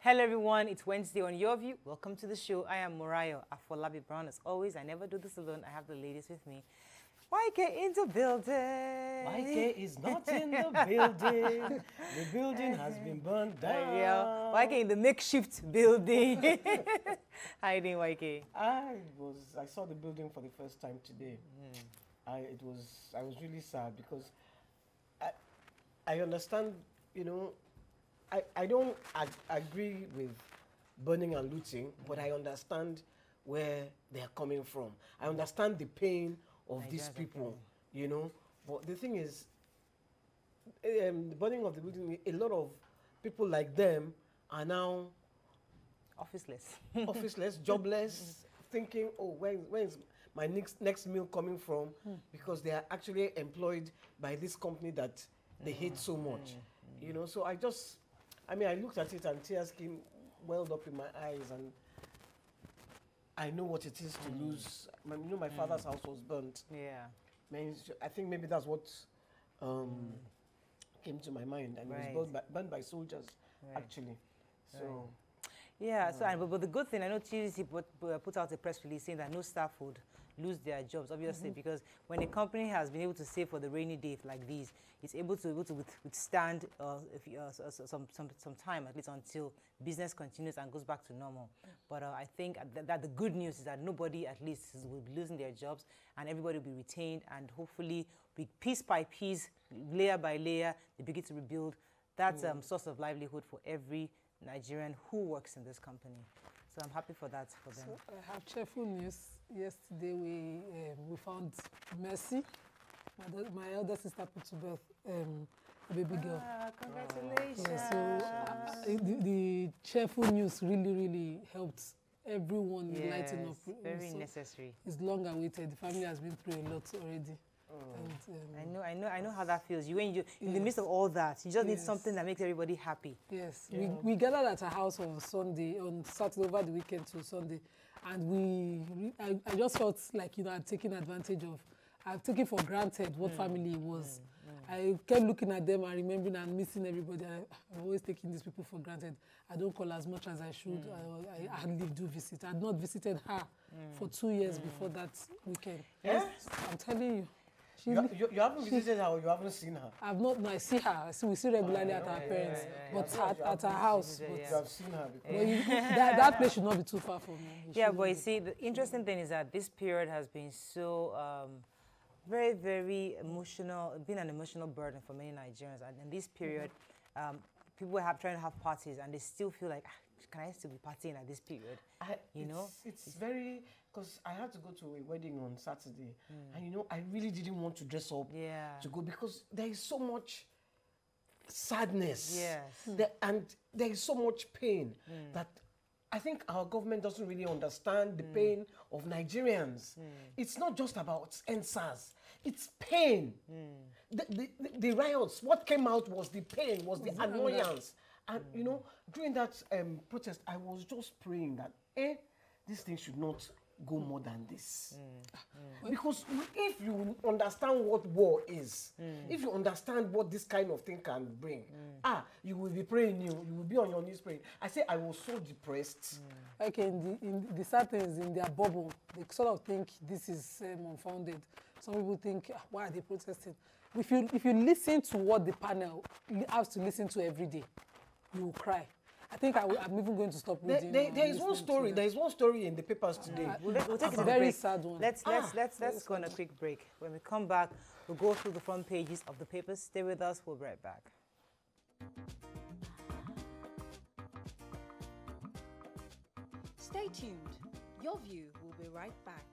Hello everyone, it's Wednesday on Your View. Welcome to the show. I am Morayo Afolabi Brown. As always, I never do this alone. I have the ladies with me. YK in the building. YK is not in the building. The building has been burned down. Yeah, YK in the makeshift building. How you doing, YK? I saw the building for the first time today. I was really sad because I understand, you know, I don't agree with burning and looting, but I understand where they're coming from. I understand the pain of these people, you know. But the thing is, the burning of the building, a lot of people like them are now officeless, jobless, thinking, oh, where is my next meal coming from? Because they are actually employed by this company that they hate so much, you know. So I looked at it and tears welled up in my eyes, and I know what it is to lose. You know, my father's house was burnt. Yeah. I think maybe that's what came to my mind, and it was burnt by soldiers, actually. So. Yeah. But the good thing, I know TDC put out a press release saying that no staff would lose their jobs, obviously, because when a company has been able to save for the rainy day like these, it's able to withstand some time, at least until business continues and goes back to normal. But I think that the good news is that nobody, at least, will be losing their jobs, and everybody will be retained, and hopefully, piece by piece, layer by layer, they begin to rebuild that source of livelihood for every Nigerian who works in this company. So I'm happy for that for them. So I have cheerful news. Yesterday we found Mercy, my elder sister, put to birth a baby girl. Congratulations! Yeah, so the cheerful news really helped everyone lighten up. Very necessary. It's long awaited. The family has been through a lot already. And, I know how that feels. In the midst of all that, you just need something that makes everybody happy. Yes, we gathered at our house on Saturday over the weekend to Sunday, and I just felt like, you know, I've taken for granted what family was. I kept looking at them and remembering and missing everybody. I'm always taking these people for granted. I don't call as much as I should. I hardly do visit. I had not visited her for 2 years before that weekend. Yes, I'm telling you. You haven't visited her, or you haven't seen her? I've not. No, I see her. We see regularly at our parents, but at her house. You have seen her before. But that place should not be too far from me. Yeah, but you see, the interesting thing is that this period has been so very, very emotional, been an emotional burden for many Nigerians. And in this period, people trying to have parties, and they still feel like, can I still be partying at this period? It's very, because I had to go to a wedding on Saturday, and you know, I really didn't want to dress up to go, because there is so much sadness. Yes. And there is so much pain that I think our government doesn't really understand the pain of Nigerians. It's not just about NSAS. It's pain. The riots, what came out was the pain, was the annoyance. And, you know, during that protest, I was just praying that, this thing should not go more than this. Because if you understand what war is, if you understand what this kind of thing can bring, you will be praying, you will be on your knees praying. I say I was so depressed. Okay, in the certain in their bubble, they sort of think this is unfounded. Some people think, why are they protesting? If you listen to what the panel has to listen to every day, you will cry. I think I'm even going to stop reading. There is one story. There is one story in the papers today. We'll take a very sad one. Let's go on a quick break. When we come back, we'll go through the front pages of the papers. Stay with us. We'll be right back. Stay tuned. Your View will be right back.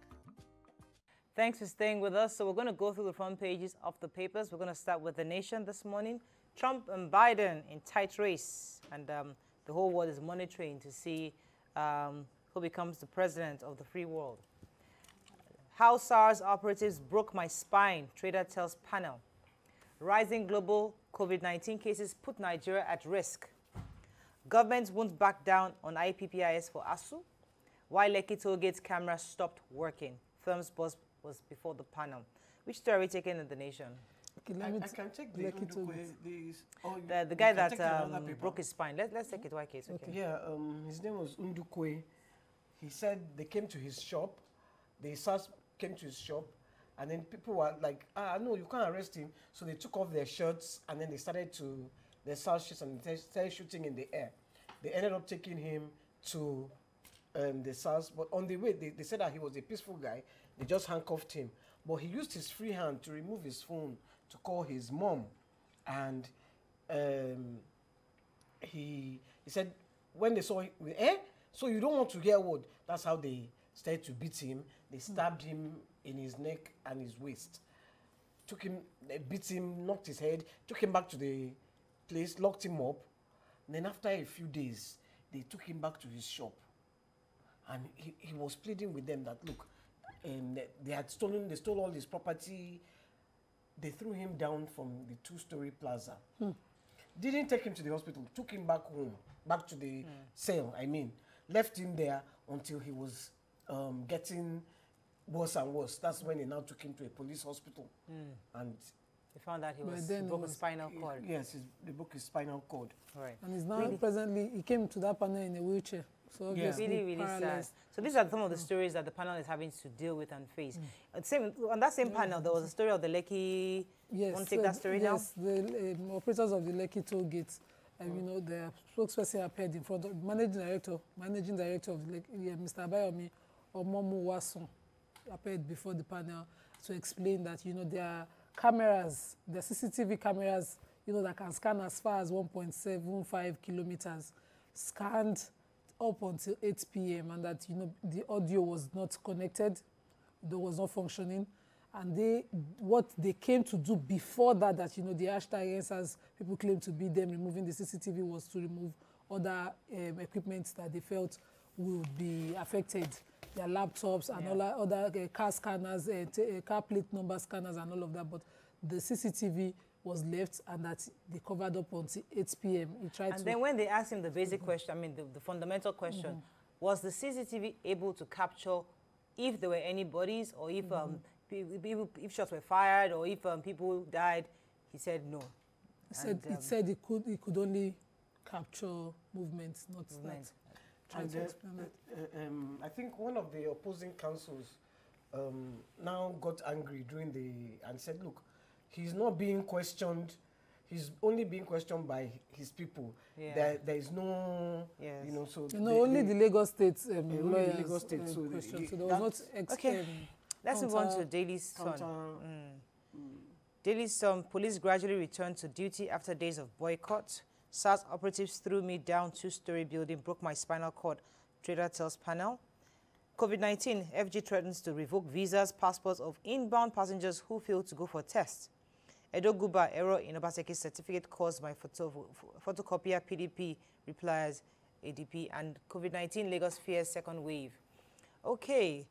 Thanks for staying with us. So we're going to go through the front pages of the papers. We're going to start with The Nation this morning. Trump and Biden in tight race, and the whole world is monitoring to see who becomes the president of the free world. How SARS operatives broke my spine, trader tells panel. Rising global COVID-19 cases put Nigeria at risk. Governments won't back down on IPPIS for ASU. Why Lekki Tollgate camera stopped working. Firm's boss was before the panel. Which story are we taking in The Nation? Okay, I can check the Lekki toll gate. The guy that broke his spine. Let's take it one case. Okay. Yeah, his name was Undukwe. He said they came to his shop. The SARS came to his shop, and then people were like, no, you can't arrest him. So they took off their shirts, and then they started to, their SARS shirts, and they started shooting in the air. They ended up taking him to the SARS, but on the way, they said that he was a peaceful guy. They just handcuffed him. But he used his free hand to remove his phone to call his mom. And he said, when they saw him, so you don't want to hear word. That's how they started to beat him. They stabbed him in his neck and his waist. Took him, they beat him, knocked his head, took him back to the place, locked him up. And then after a few days, they took him back to his shop. And he was pleading with them that, look, they stole all his property. They threw him down from the 2-story plaza. Didn't take him to the hospital, took him back home, back to the cell, left him there until he was getting worse and worse. That's when they now took him to a police hospital. And they found that he broke his spinal cord. Yes, they broke his spinal cord. Right. And he's now presently, he came to that panel in a wheelchair. So obviously, really sad. So these are some of the stories that the panel is having to deal with and face. On that same panel, there was a story of the Lekki. Yes. Want to take that story now? Yes, the operators of the Lekki toll gates. The spokesperson appeared in front of managing director of the Lekki, Mr. Abayomi Omomu Wason, appeared before the panel to explain that there are cameras, the CCTV cameras, that can scan as far as 1.75 kilometers, scanned up until 8 p.m. and that the audio was not connected, it was not functioning, and what they came to do before that the hashtag as people claim to be them removing the CCTV was to remove other equipment that they felt would be affected, their laptops and all other car scanners, car plate number scanners and all of that, but the CCTV was left and that they covered up until 8 p.m. He tried and then when they asked him the basic question, the fundamental question, was the CCTV able to capture if there were any bodies or if if shots were fired or if people died? He said no. It said it could only capture movements, not movement. I think one of the opposing councils now got angry and said, look, he's not being questioned. He's only being questioned by his people. There is no, so... only the Lagos State lawyers Lagos State, so there was not... Okay, let's move on to Daily Sun. Daily Sun, police gradually returned to duty after days of boycott. SARS operatives threw me down 2-story building, broke my spinal cord, trader tells panel. COVID-19, FG threatens to revoke visas, passports of inbound passengers who fail to go for tests. Edo Guba, error in Obaseki's certificate caused by photocopier PDP, replies ADP. And COVID-19, Lagos fears second wave. Okay,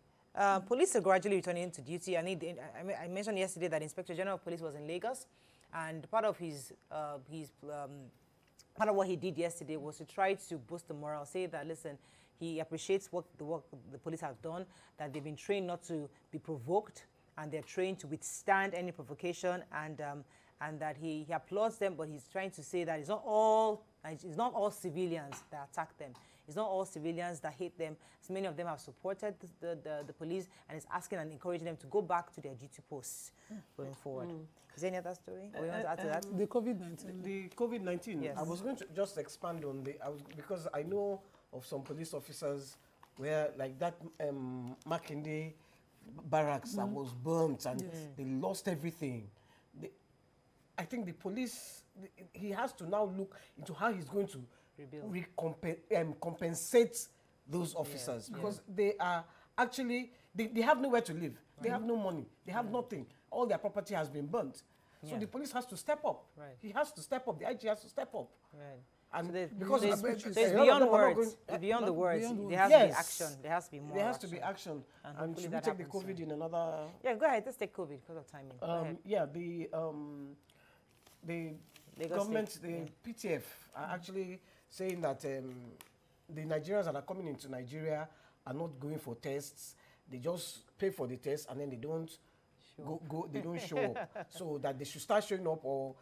police are gradually returning to duty. I mentioned yesterday that Inspector General of Police was in Lagos, and part of part of what he did yesterday was to try to boost the morale, say that, listen, he appreciates the work the police have done, that they've been trained not to be provoked, and they're trained to withstand any provocation, and that he applauds them, but he's trying to say that it's not all civilians that attack them. It's not all civilians that hate them. As many of them have supported the police, and is asking and encouraging them to go back to their duty posts going forward. Is there any other story? Or you want to add to that? The COVID-19. The COVID-19. Yes. I was going to just expand on because I know of some police officers where, like that Makinde barracks that was burnt and they lost everything. I think the police, he has to now look into how he's going to compensate those officers because they are actually, they have nowhere to live. Right. They have no money. They have nothing. All their property has been burnt. So the police has to step up. Right. He has to step up. The IG has to step up. Right. And so because it's beyond words. Beyond the words, there has to be action. There has to be more. There has to be action. And should we take the COVID in another? Yeah, go ahead. Let's take COVID because of timing. Yeah, the government, the PTF are actually saying that the Nigerians that are coming into Nigeria are not going for tests. They just pay for the test and then they don't they don't show up. So that they should start showing up, or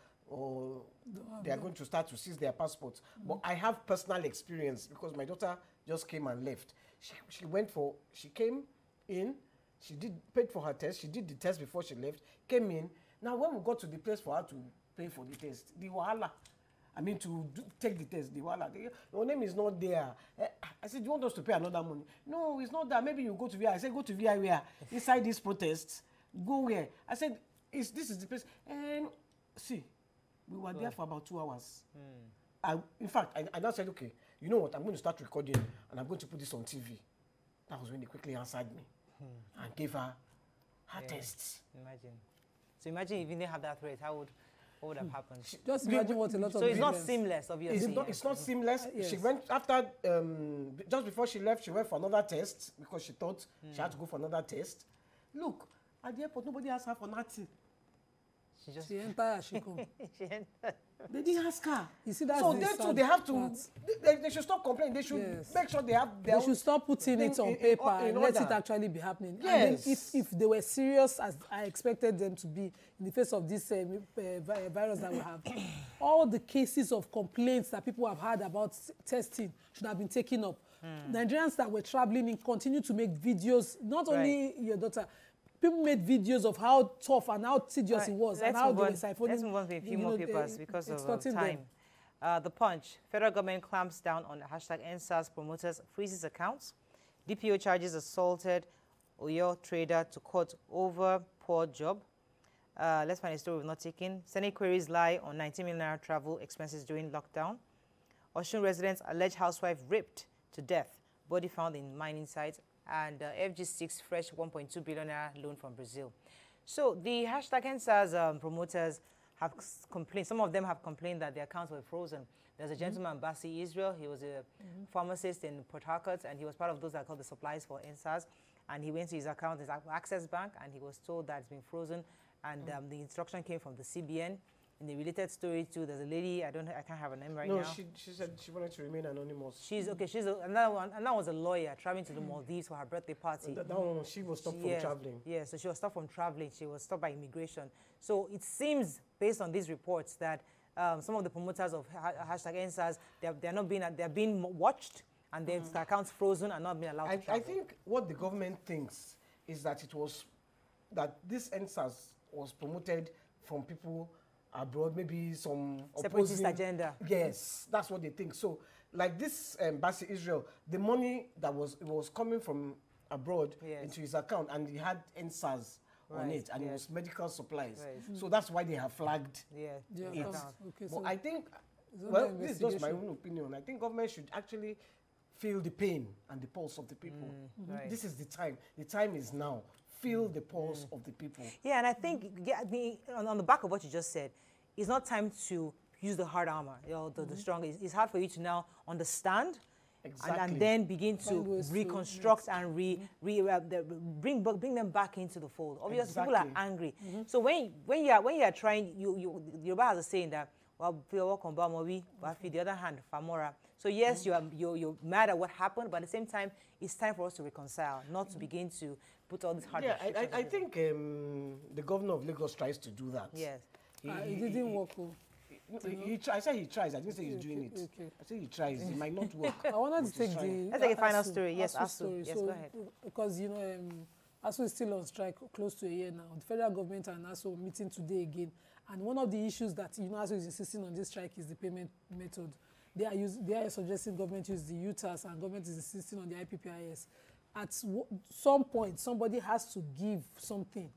they are going to start to seize their passports. But I have personal experience because my daughter just came and left. She came in, paid for her test, she did the test before she left, came in. Now when we got to the place for her to pay for the test, the wahala, take the test, the wahala, your name is not there. I said, do you want us to pay another money? No, it's not that. Maybe you go to VI. I said, go to VI where? Inside this protest, go where? I said, this is the place. And see, we were there for about 2 hours. In fact, I now said, okay, you know what? I'm going to start recording and I'm going to put this on TV. That was when they quickly answered me and gave her tests. Imagine. So imagine if you didn't have that threat, what would have happened? Just imagine what a lot of. So it's not seamless, obviously. It's not seamless. Yes. She went after, just before she left, she went for another test because she thought she had to go for another test. Look, at the airport, nobody asked her for nothing. She entered, she come. They didn't ask her. You see, that's so they too, they have to, they should stop complaining. They should make sure they have their They should stop putting it on paper and let it actually be happening. Yes. And then if they were serious, as I expected them to be, in the face of this virus that we have, all the cases of complaints that people have had about testing should have been taken up. Nigerians that were traveling in continue to make videos, not only your daughter, people made videos of how tough and how tedious it was and how they were siphoning. Let's move on to a few more papers because of time. The Punch. Federal government clamps down on #NSAS promoters, freezes accounts. DPO charges assaulted Oyo trader to court over poor job. Let's find a story we've not taken. Senate queries lie on 19 million travel expenses during lockdown. Osun residents allege housewife raped to death. Body found in mining site. And FG6 fresh 1.2 billion loan from Brazil. So the #NSAS promoters have complained. Some of them have complained that their accounts were frozen. There's a gentleman, Bassi Israel. He was a pharmacist in Port Harcourt, and he was part of those that called the supplies for NSAS. And he went to his account, his Access Bank, and he was told that it's been frozen. And the instruction came from the CBN. In the related story too, there's a lady, I can't have her name right now. No, she said she wanted to remain anonymous. Another one, and that was a lawyer traveling to the Maldives for her birthday party. That one, she was stopped from traveling. Yeah, so she was stopped from traveling. She was stopped by immigration. So it seems, based on these reports, that some of the promoters of #NSAS, they're being watched, and their accounts frozen and not being allowed to travel. I think what the government thinks is that this NSAS was promoted from people abroad, maybe some separatist agenda. Yes, that's what they think. So, like this Bassi Israel, the money that was coming from abroad into his account, and he had NSAS on it, and it was medical supplies. So that's why they have flagged it. Okay, but so I think, well, this is just my own opinion. I think government should actually feel the pain and the pulse of the people. This is the time. The time is now. Feel the pulse of the people. Yeah, and I think on the back of what you just said, it's not time to use the hard armor, the strong. It's hard for you to now understand and then begin to reconstruct and bring them back into the fold. Obviously, people are angry. So when you are trying, Yoruba has a saying that, well, the other hand, famora. So yes, you're mad at what happened, but at the same time, it's time for us to reconcile, not to begin to put all this hard. Yeah, I think the governor of Lagos tries to do that. Yes. It didn't work. I said he tries. I didn't say he's doing it. Okay. I said he tries. It might not work. I wanted to take let's take a final story. Yes, ASU. Yes, so, go ahead. Because ASU is still on strike close to a year now. The federal government and ASU meeting today again. And one of the issues that ASU is insisting on this strike is the payment method. They are suggesting government use the UTAS, and government is insisting on the IPPIS. At some point, somebody has to give something.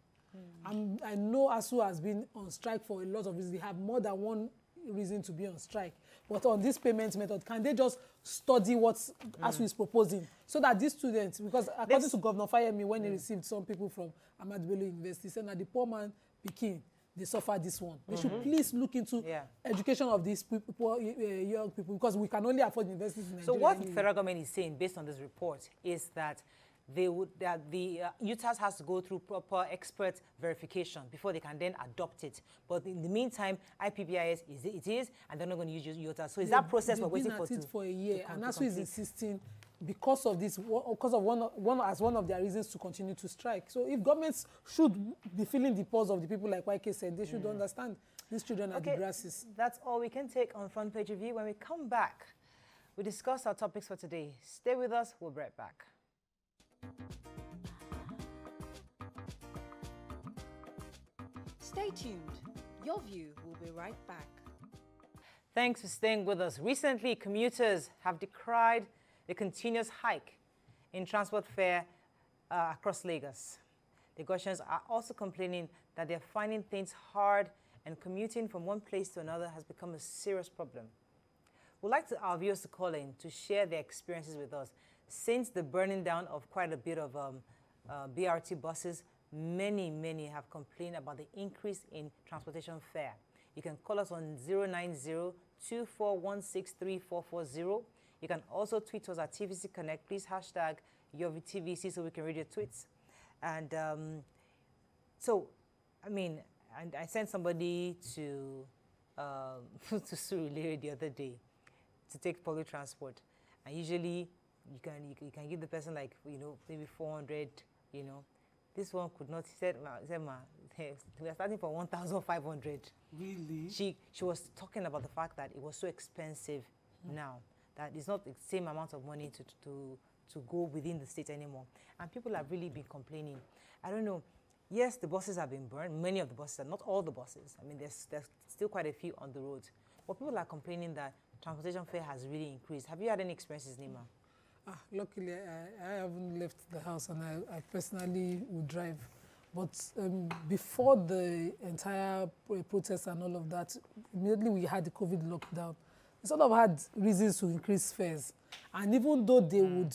I know ASU has been on strike for a lot of reasons. They have more than one reason to be on strike. But on this payment method, can they just study what ASU is proposing so that these students, because according to Governor Fayemi, when he received some people from Ahmadu Bello University, said that the poor man became, they suffer this one. They should please look into education of these people, young people, because we can only afford universities in Nigeria. So what the federal government is saying, based on this report, is that the UTAS has to go through proper expert verification before they can then adopt it. But in the meantime, IPPIS it is, and they're not going to use UTAS. So is that process we're waiting for? They've been at it for a year, and ASU is insisting because of this, because of one of their reasons to continue to strike. So if governments should be feeling the pulse of the people, like YK said, they should understand these children are the grasses. That's all we can take on Front Page Review. When we come back, we discuss our topics for today. Stay with us. We'll be right back. Stay tuned. Your View will be right back. Thanks for staying with us. Recently, commuters have decried the continuous hike in transport fare across Lagos. Lagosians are also complaining that they're finding things hard and commuting from one place to another has become a serious problem. We'd like our viewers to call in to share their experiences with us. Since the burning down of quite a bit of BRT buses, many have complained about the increase in transportation fare. You can call us on 090-2416-3440. You can also tweet us at TVC Connect. Please hashtag YourVTVC so we can read your tweets. And I sent somebody to Surulere the other day to take public transport, and usually you can give the person like maybe 400. This one could not. He said, we are starting from 1,500. Really? She was talking about the fact that it was so expensive now that it's not the same amount of money to go within the state anymore. And people have really been complaining. I don't know. Yes, the buses have been burned. Many of the buses, not all the buses. I mean, there's still quite a few on the roads. But people are complaining that transportation fare has really increased. Have you had any experiences, Nima? Luckily, I haven't left the house, and I personally would drive. But before the entire protest and all of that, immediately we had the COVID lockdown. We sort of had reasons to increase fares. And even though they would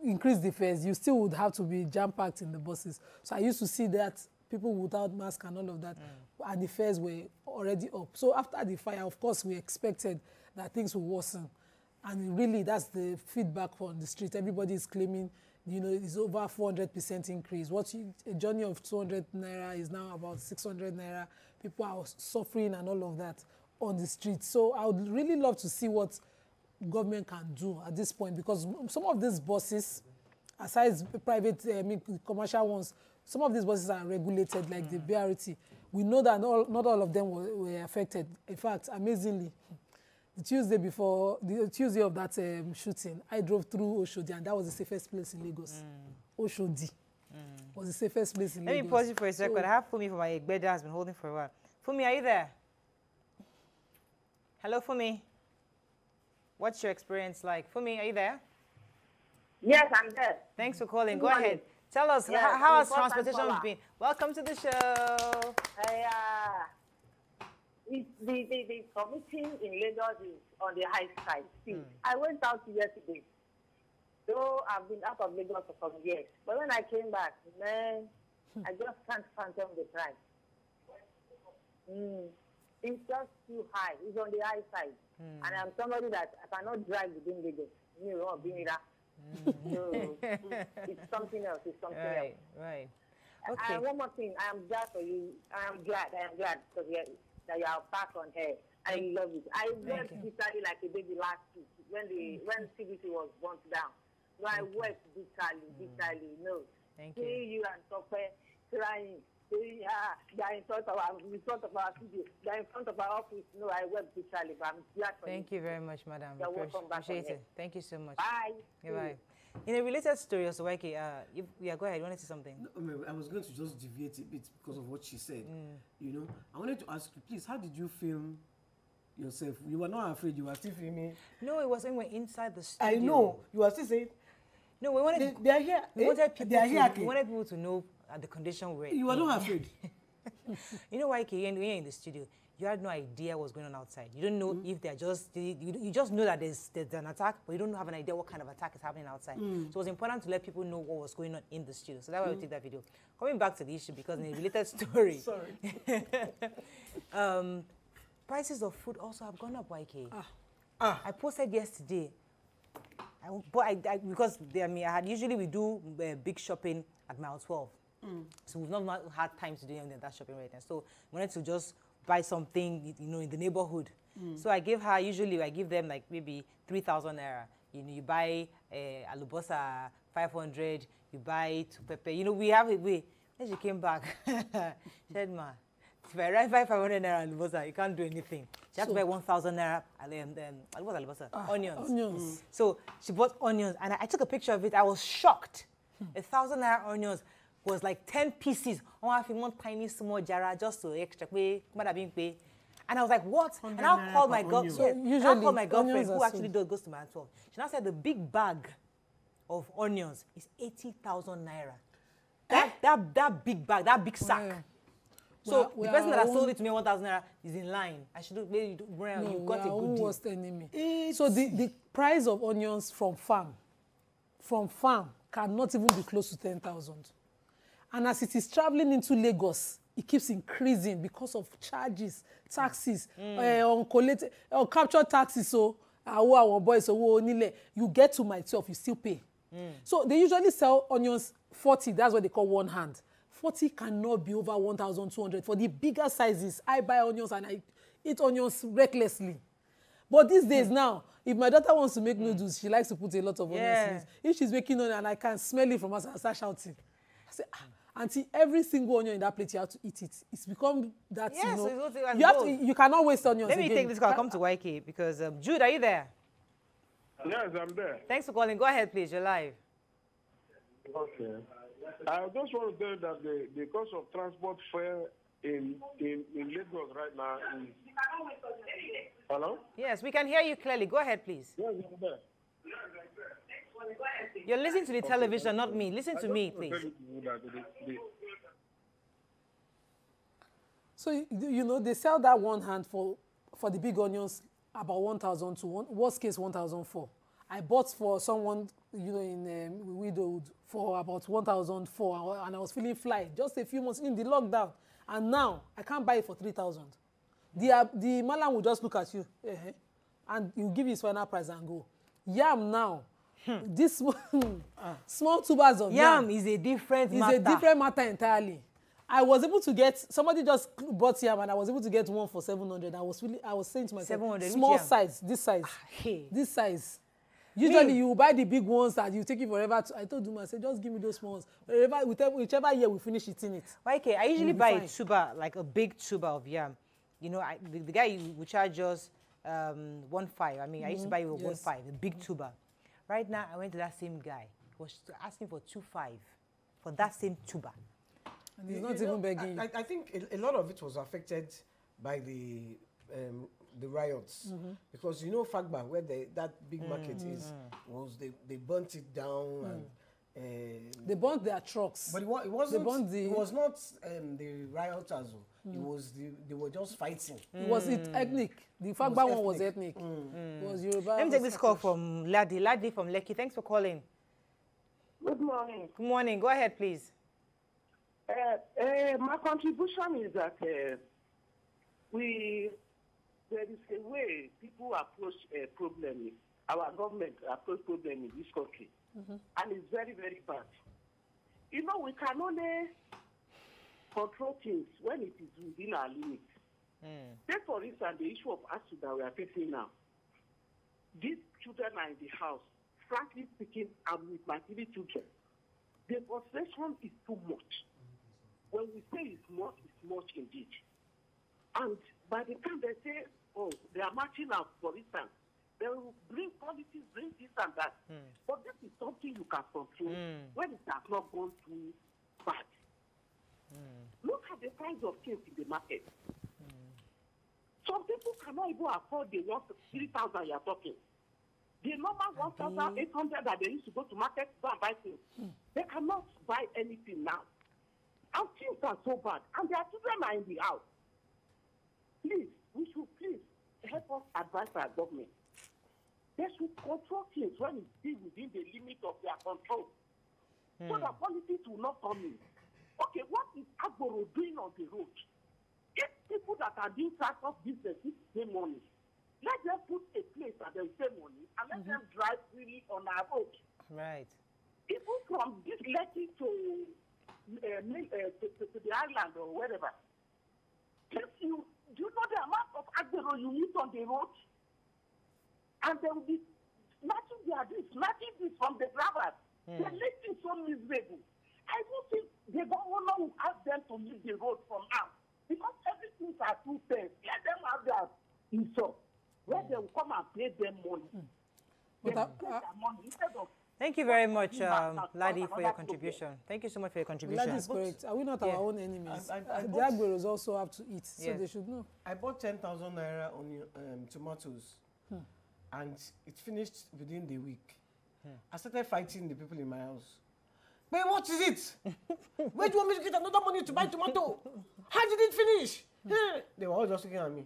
increase the fares, you still would have to be jam-packed in the buses. So I used to see that people without mask and all of that, and the fares were already up. So after the fire, of course, we expected that things would worsen. And really, that's the feedback on the street. Everybody is claiming, it's over 400% increase. A journey of 200 naira is now about 600 naira. People are suffering and all of that on the street. So I would really love to see what government can do at this point, because some of these buses, aside private, commercial ones, some of these buses are regulated, like the BRT. We know that not all of them were affected. In fact, amazingly, the Tuesday of that shooting, I drove through Oshodi, and that was the safest place in Lagos. Oshodi was the safest place in Lagos. Let me pause you for a second. I have Fumi from my Egbeda has been holding for a while. Fumi, are you there? Hello, Fumi. What's your experience like? Fumi, are you there? Yes, I'm there. Thanks for calling. Go ahead. Tell us, how has transportation been? Welcome to the show. The commuting in Lagos is on the high side. See, I went out yesterday. Though I've been out of Lagos for some years. But when I came back, man, I just can't fathom the price. It's just too high. It's on the high side. And I'm somebody that I cannot drive within Lagos. So it's something else. It's something else. Right. Okay. And one more thing. I am glad for you. I am glad because that you are back on air. I love it. I wept bitterly like a baby last week when CBT was burnt down. So I wept bitterly. No. Thank you. See you and Tope crying. They are in front of our studio. They are in front of our office. No, I wept bitterly, but I'm glad for you. Thank you very much, madam. You're welcome back. Appreciate it. Thank you so much. Bye. Goodbye. In a related story, also, Waike, go ahead. You want to say something? No, I was going to just deviate a bit because of what she said. I wanted to ask you, please, how did you film yourself? You were not afraid. You were still filming. No, it was when we were inside the studio. I know. You were still saying. No, we wanted. They are here. We wanted people to know the condition we're in. You were not afraid. You know, Waike, when you're in the studio, you had no idea what's going on outside. You don't know if they're you just know that there's an attack, but you don't have an idea what kind of attack is happening outside. So it was important to let people know what was going on in the studio. So that's why we take that video. Coming back to the issue, because in a related story, prices of food also have gone up, YK. I posted yesterday, because we do big shopping at mile 12. So we've not had time to do any of that shopping right now. So we wanted to just buy something, in the neighborhood. So I give them like maybe 3,000 naira. You know, you buy alubosa 500, you buy pepper. You know, we have it. Then she came back. She said, "Ma, if I buy 500 naira alubosa, you can't do anything. She has to buy 1,000 naira alubosa, onions. Onions. So she bought onions, and I took a picture of it. I was shocked. 1,000 naira onions was like 10 pieces. Oh, I have one tiny small jar just to extra pay. And I was like, what? And I'll call my girlfriend. Usually, I'll call my girlfriend who actually sold. goes to my 12. She now said the big bag of onions is 80,000 naira. That big bag, that big sack. Yeah. So We the are person that our has sold own- it to me 1,000 naira is in line. I should maybe you got a good deal. Worst enemy. So the price of onions from farm cannot even be close to 10,000. And as it is traveling into Lagos, it keeps increasing because of charges, taxes, captured taxes. So our boys, you get to my 12, you still pay. So they usually sell onions 40. That's what they call one hand. 40 cannot be over 1,200. For the bigger sizes, I buy onions and I eat onions recklessly. But these days now, if my daughter wants to make noodles, she likes to put a lot of onions in it. If she's making onion and I can smell it from us, I start shouting. I say, Auntie, every single onion in that plate, you have to eat it. It's become that, Yes, you so know, it's you have to, you cannot waste onions Let me again. take this call. Come to YK because Jude, are you there? Yes, I'm there. Thanks for calling. Go ahead, please. You're live. Okay. I just want to tell you that the cost of transport fare in Lagos right now is... Hello? Yes, we can hear you clearly. Go ahead, please. Yes, I'm there. You're listening to the television, not me. Listen to me, please. So, you know, they sell that one hand for the big onions about 1,000 to worst case 1,004. I bought for someone, you know, in widowed for about 1,004, and I was feeling fly just a few months in the lockdown, and now I can't buy it for 3,000. The malam will just look at you, and he'll give you his final price and go. Yam now, this small tubers of Yam is a different matter. It's a different matter entirely. I was able to get, somebody just bought yam and I was able to get one for 700. I was saying to myself, 700, small size, this size, hey. this size. Usually you buy the big ones that you take it forever. I told him, I said, just give me those small ones. Whichever year we finish eating it. Okay, I usually buy a tuber, like a big tuber of yam. You know, the guy will charge us 1.5. I mean, I used to buy it with 1.5, a big tuber. Right now, I went to that same guy. He was asking for 2.5 for that same tuber. And he's not even begging. I think a lot of it was affected by the riots, because you know Fagba, where that big market is, they burnt it down and they burnt their trucks. But it wasn't. It was not the rioters. They were just fighting. It was ethnic. The Fagba one was ethnic. It was Yoruba. Let me take this call from Ladi. Ladi from Lekki. Thanks for calling. Good morning. Good morning. Go ahead, please. My contribution is that there is a way people approach a problem. Our government approach problem in this country, and it's very, very bad. You know, we can only control things when it is within our limits. Take, for instance, the issue of acid that we are facing now. These children are in the house. Frankly speaking, I'm with my 3 children. The frustration is too much. When we say it's much indeed. And by the time they say, oh, they are marching out, for instance, they will bring policies, bring this and that. But this is something you can control when it has not gone too bad. Look at the price of things in the market. Some people cannot even afford the 3,000 you are talking. The normal 1,800 that they used to go to market to buy things, they cannot buy anything now. And things are so bad. And their children are in the house. Please, we should please help us advise our government. They should control things when it's still within the limit of their control. So that politics will not come in. Okay, what is Agboro doing on the road? If people that are doing transport business pay money, let them put a place that they pay money and let them drive freely on our road. Right. People from this Lekki to the island or wherever. Do you know the amount of Agbero you meet on the road? And they will be snatching this from the drivers. They're making so miserable. I don't think the governor will ask them to leave the road from now because everything are too tense. Let them have their insult where they will come and pay them money. They will pay their money instead of. Thank you very much, Ladi, for your contribution. Thank you so much for your contribution. That is correct. Are we not our own enemies? The Agberos also have to eat, so they should know. I bought 10,000 naira on tomatoes, and it finished within the week. I started fighting the people in my house. But what is it? Where do you want me to get another money to buy tomato? How did it finish? They were all just looking at me.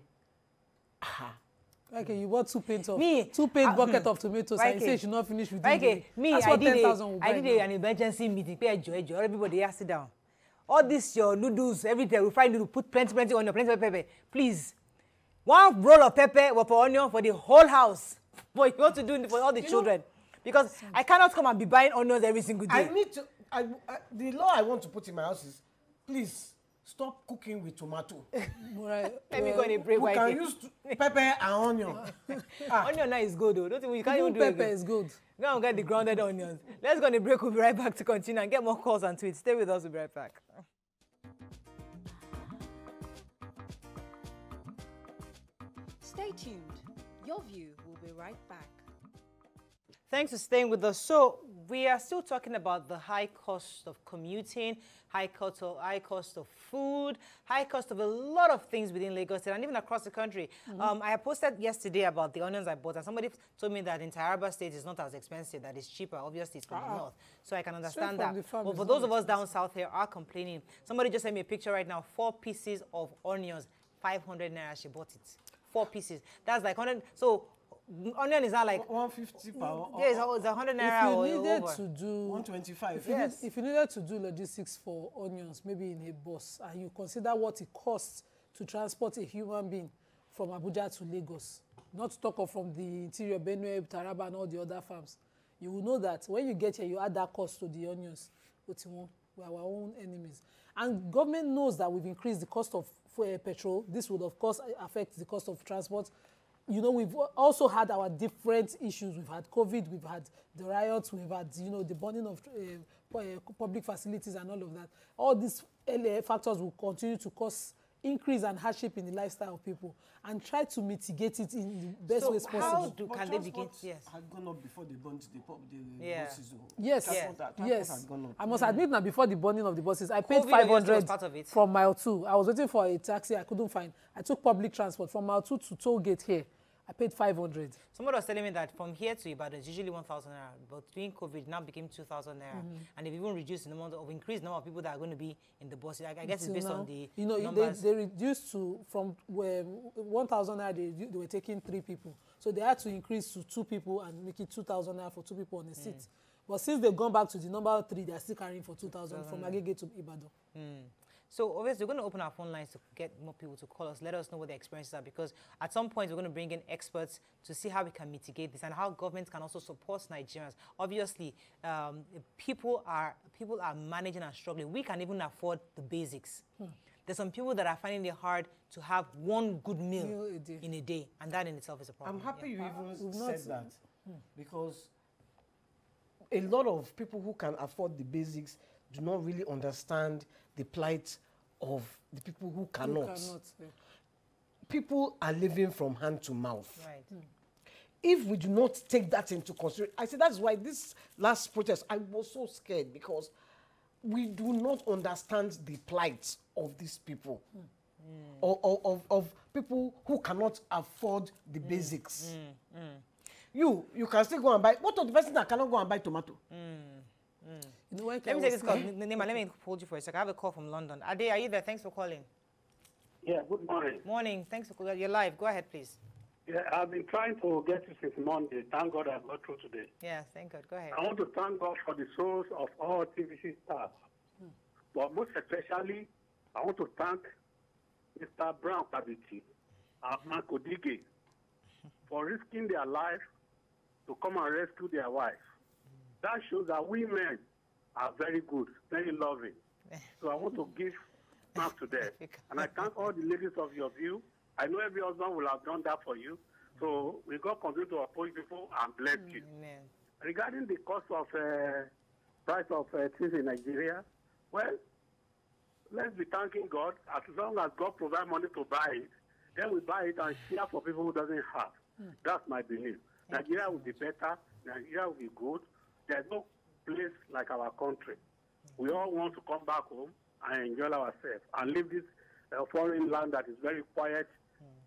Okay, you bought two paint bucket of tomatoes and you say you should not finish with it. I did an emergency meeting. Everybody has sit down. All this your noodles, everything we find you put plenty on your plenty of pepper. Please. One roll of pepper for onion for the whole house. But you want to do it for all the children. Because I cannot come and be buying onions every single day. I need to the law I want to put in my house is please stop cooking with tomato. Let me go on a break. We can use pepper and onion. Onion now is good though. Don't you can't even do pepper is good. Go and get the grounded onions. Let's go on a break. We'll be right back to continue and get more calls and tweets. Stay with us. We'll be right back. Stay tuned. Your view will be right back. Thanks for staying with us. So we are still talking about the high cost of commuting, high cost of food, high cost of a lot of things within Lagos and even across the country. I posted yesterday about the onions I bought, and somebody told me that in Taraba State it's not as expensive, that it's cheaper. Obviously, it's from the north, so I can understand that. But for those of us down south here are complaining. Somebody just sent me a picture right now. 4 pieces of onions, 500 naira. She bought it. 4 pieces. That's like 100. So onion is not like 150 per. Yeah, it's 100 naira or if you needed over. to do 125. If you needed to do logistics for onions, maybe in a bus, and you consider what it costs to transport a human being from Abuja to Lagos, not to talk of from the interior, Benue, Taraba, and all the other farms, you will know that when you get here, you add that cost to the onions. We're our own enemies. And government knows that we've increased the cost of petrol. This would, of course, affect the cost of transport. You know, we've also had our different issues. We've had COVID, we've had the riots, we've had, you know, the burning of public facilities and all of that. All these factors will continue to cause increase and hardship in the lifestyle of people, and try to mitigate it in the best ways possible. Can they begin? Yes. Had gone up before they burned the buses. Yes. Yes. I must admit now, before the burning of the buses, I paid 500 from mile 2. I was waiting for a taxi, I couldn't find. I took public transport from mile 2 to toll gate here. I paid 500. Somebody was telling me that from here to Ibadan, it's usually 1,000 naira, but during COVID, now became 2,000 naira. And they've even reduced the number of increased number of people that are going to be in the buses. I guess it's based on the numbers. They reduced to, from 1,000 naira, they were taking 3 people. So they had to increase to 2 people and make it 2,000 naira for 2 people on the seat. But since they've gone back to the number 3, they're still carrying for 2,000 from Agege to Ibadan. So obviously, we're going to open our phone lines to get more people to call us, let us know what their experiences are, because at some point, we're going to bring in experts to see how we can mitigate this and how governments can also support Nigerians. Obviously, people are managing and struggling. We can even afford the basics. There's some people that are finding it hard to have one good meal in a day, and that in itself is a problem. I'm happy you even said that, because a lot of people who can afford the basics do not really understand the plight of the people who cannot. People are living from hand to mouth. Right. If we do not take that into consideration, I said that's why this last protest, I was so scared, because we do not understand the plight of these people, of people who cannot afford the basics. You can still go and buy. What of the person that cannot go and buy tomato? You know, let me take this call. Nima, let me hold you for a second. I have a call from London. Ade, are you there? Thanks for calling. Yeah, good morning. Morning. Thanks for calling. You're live. Go ahead, please. Yeah, I've been trying to get you since Monday. Thank God I got through today. Yeah, thank God. Go ahead. I want to thank God for the souls of all TVC staff. But most especially, I want to thank Mr. Brown Kabiti and Marco Dige for risking their life to come and rescue their wife. That shows that we men are very good, very loving. So I want to give mark to them. And I thank all the ladies of your view. I know every husband will have done that for you. So we God continue to oppose people and bless you. Amen. Regarding the cost of price of things in Nigeria, well, let's be thanking God. As long as God provides money to buy it, then we buy it and share for people who doesn't have. That's my belief. Nigeria will be better. Nigeria will be good. There's no place like our country. We all want to come back home and enjoy ourselves and leave this foreign land that is very quiet.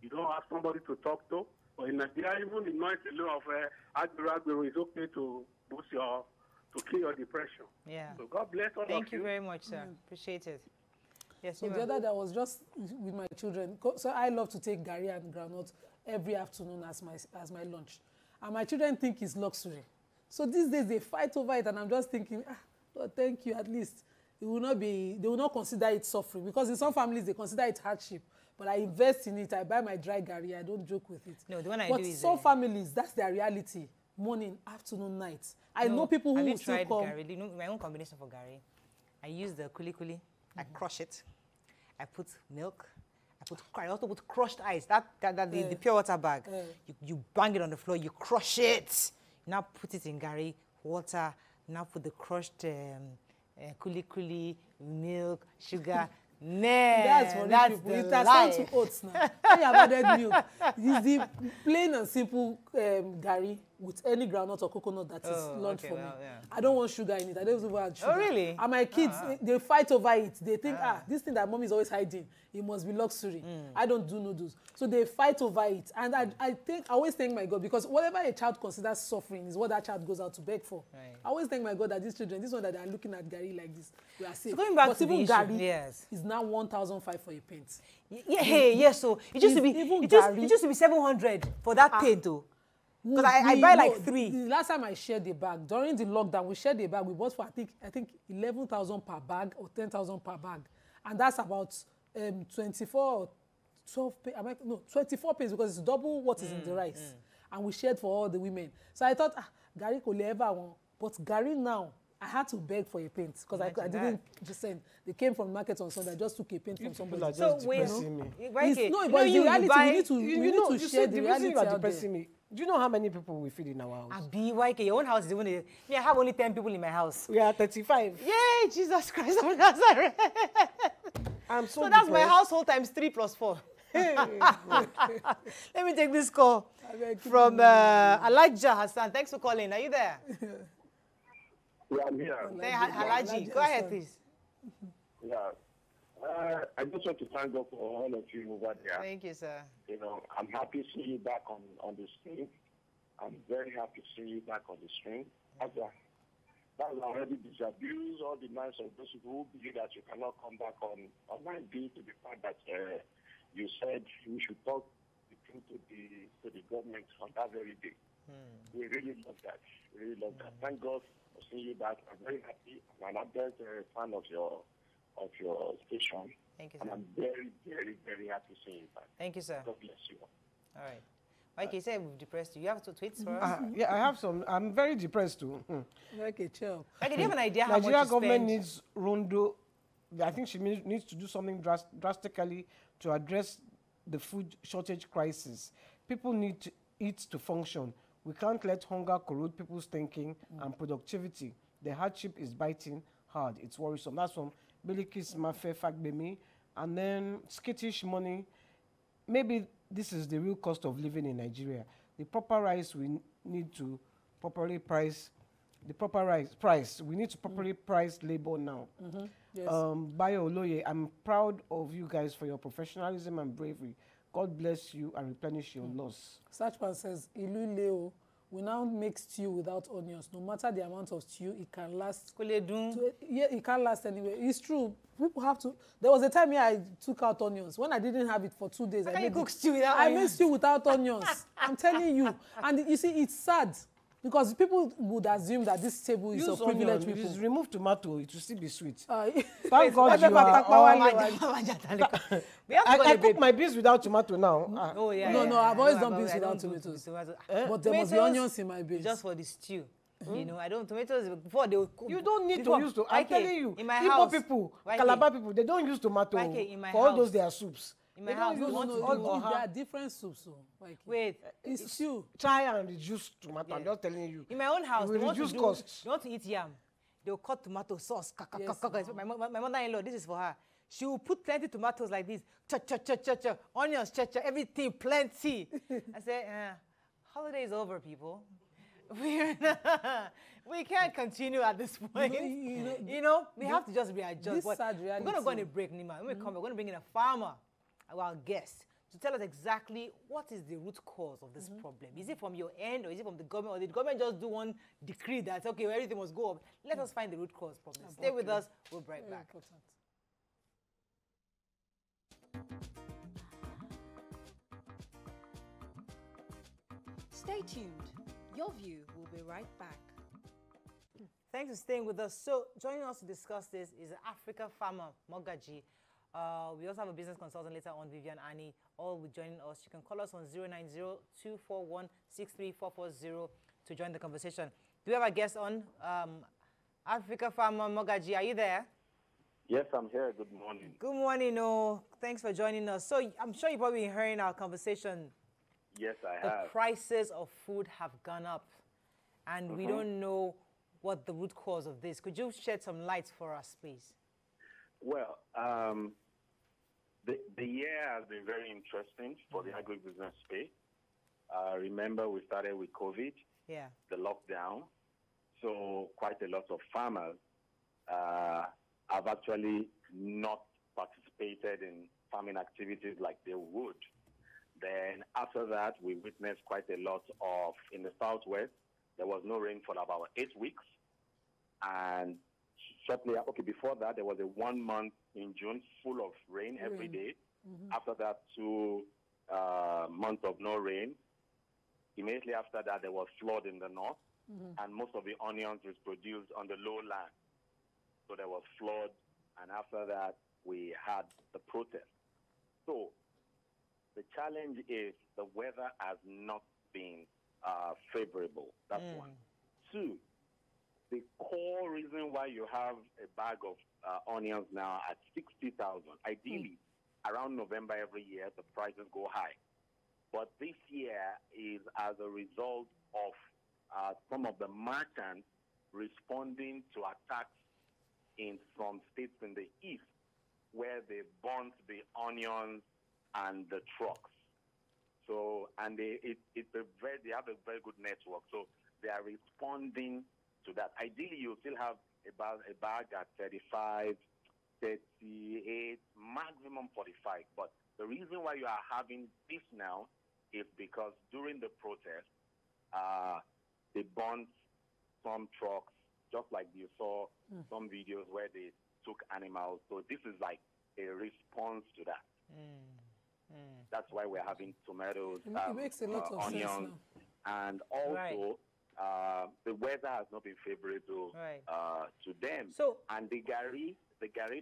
You don't have somebody to talk to. But in Nigeria, even the noise alone of Agbiru is okay to boost to kill your depression. Yeah. So God bless all of you. Thank you very much, sir. Appreciate it. Yes, So the other day I was just with my children. So I love to take gari and groundnut every afternoon as my lunch. And my children think it's luxury. So these days they fight over it, and I'm just thinking, Lord, thank you, at least. They will not consider it suffering, because in some families they consider it hardship. But I invest in it. I buy my dry gari. I don't joke with it. No, the one I do is some families, that's their reality. Morning, afternoon, night. I know people who will still come. Gari? You know my own combination for gari. I use the kuli. I crush it. I put milk. I also put crushed ice. The pure water bag. You bang it on the floor. You crush it. You now put it in gari water. Now put the crushed kuli, milk, sugar. That's for people. It has gone to oats now. When you have added milk, it's the plain and simple gari with any groundnut or coconut that is lunch for me. Yeah. I don't want sugar in it. I don't even want sugar. Oh, really? And my kids, they fight over it. They think, this thing that mom is always hiding, it must be luxury. I don't do noodles. So they fight over it. And I always thank my God, because whatever a child considers suffering is what that child goes out to beg for. Right. I always thank my God that these children, this one that they are looking at gari like this, we are safe. So going back but to even the gari issue, is now 1,500 for a pint. Yeah, so it used to be 700 for that paint though. Because I buy like 3. The last time I shared a bag, during the lockdown, we shared a bag. We bought for I think 11,000 per bag or 10,000 per bag, and that's about 24 or 12. 24 pence, because it's double what is in the rice, and we shared for all the women. So I thought, gari could ever want, but gari now, I had to beg for a paint because I didn't just send. They came from the market on Sunday. I just took a paint from somebody. So wait, no, but the reality, we need to share the reality out there. Do you know how many people we feed in our house? YK, your own house is only. I have only 10 people in my house. We are 35. Yay, Jesus Christ of Nazareth. So that's my household times 3 plus 4. Let me take this call from Elijah Hassan. Thanks for calling. Are you there? Yeah, I'm here. Alaji, go ahead, please. Yeah. I just want to thank God for all of you over there. Thank you, sir. You know, I'm happy to see you back on the screen. I'm very happy to see you back on the screen. That's already disabused all the minds of those who believe that you cannot come back online due to the fact that you said we should talk the truth to the government on that very day. We really love that. We really love that. Thank God for seeing you back. I'm very happy. I'm an ardent fan of your station. Thank you, sir. And I'm very, very, very happy seeing you back. Thank you, sir. God bless you. All right. Like you said, we've depressed you. You have 2 tweets for us? Yeah, I have some. I'm very depressed too. Okay, chill. Like, do you have an idea how Nigeria much you government spend? needs rondo. I think she needs to do something drastically to address the food shortage crisis. People need to eat to function. We can't let hunger corrode people's thinking and productivity. The hardship is biting hard. It's worrisome. That's from Bilikis Mafe Fagbemi. And then skittish money. Maybe this is the real cost of living in Nigeria. The proper rice we need to properly price. The proper price. We need to properly price labor now. Yes. Bayo Oloye, I'm proud of you guys for your professionalism and bravery. God bless you and replenish your loss. Searchman says, Ilu Leo, we now make stew without onions. No matter the amount of stew, it can last. It can't last anyway. It's true. People have to. There was a time here I took out onions. When I didn't have it for 2 days, I made stew without onions? I made stew without onions. I'm telling you. And you see, it's sad. Because people would assume that this table is of privileged people. Just remove tomato, it will still be sweet. Thank God you are. I cook my beans without tomato now. Oh, yeah. No, I've always done beans without tomatoes. But there must be onions in my beans. Just for the stew. You know, I don't tomatoes before they will cook. You don't need to use to. I'm telling you, in my Igbo house, people, Calabar people, they don't use tomato for all those their soups. In my house, there are different soups. So, like, wait, it's stew. Try and reduce tomato. Yeah. I'm just telling you. In my own house, they want to eat yam. They'll cut tomato sauce. Yes. My mother-in-law, this is for her. She will put plenty tomatoes like this. Cha, onions, everything, plenty. I say, holiday is over, people. We can't continue at this point. We have to just readjust. We're going to go on a break, Nima. When we come, we're going to bring in a farmer, our guest, to tell us exactly what is the root cause of this problem. Is it from your end, or is it from the government, or did the government just do one decree that, okay, well, everything must go up? Let us find the root cause problem. Stay with us. We'll be right back. Important. Stay tuned. Your view will be right back. Thanks for staying with us. So, joining us to discuss this is Africa farmer, Mogaji. We also have a business consultant later on, Vivian Annie, all will join us. You can call us on 090-241-63440 to join the conversation. Do we have a guest on? Africa farmer, Mogaji, are you there? Yes, I'm here. Good morning. Good morning. Thanks for joining us. So, I'm sure you've probably been hearing our conversation. Yes, I have. The prices of food have gone up, and we don't know what the root cause of this. Could you shed some light for us, please? Well, the year has been very interesting for the agribusiness space. Remember, we started with COVID, the lockdown. So quite a lot of farmers have actually not participated in farming activities like they would. Then after that, we witnessed quite a lot of, in the Southwest, there was no rain for about 8 weeks. And shortly, before that, there was a 1 month in June full of rain every day. After that, 2 months of no rain. Immediately after that, there was flood in the north, and most of the onions is produced on the lowland. So there was flood, and after that, we had the protest. So the challenge is the weather has not been favorable. That's one. 2, the core reason why you have a bag of onions now at 60,000, ideally, around November every year, the prices go high. But this year is as a result of some of the merchants responding to attacks in some states in the east, where they burnt the onions and the trucks. So, and they have a very good network. So they are responding to that. Ideally, you still have a bag at 35, 38, maximum 45. But the reason why you are having this now is because during the protest, they burnt some trucks, just like you saw some videos where they took animals. So this is like a response to that. That's why we're having tomatoes, it makes a lot of onions, sense now. And also the weather has not been favorable to them. So, and the gari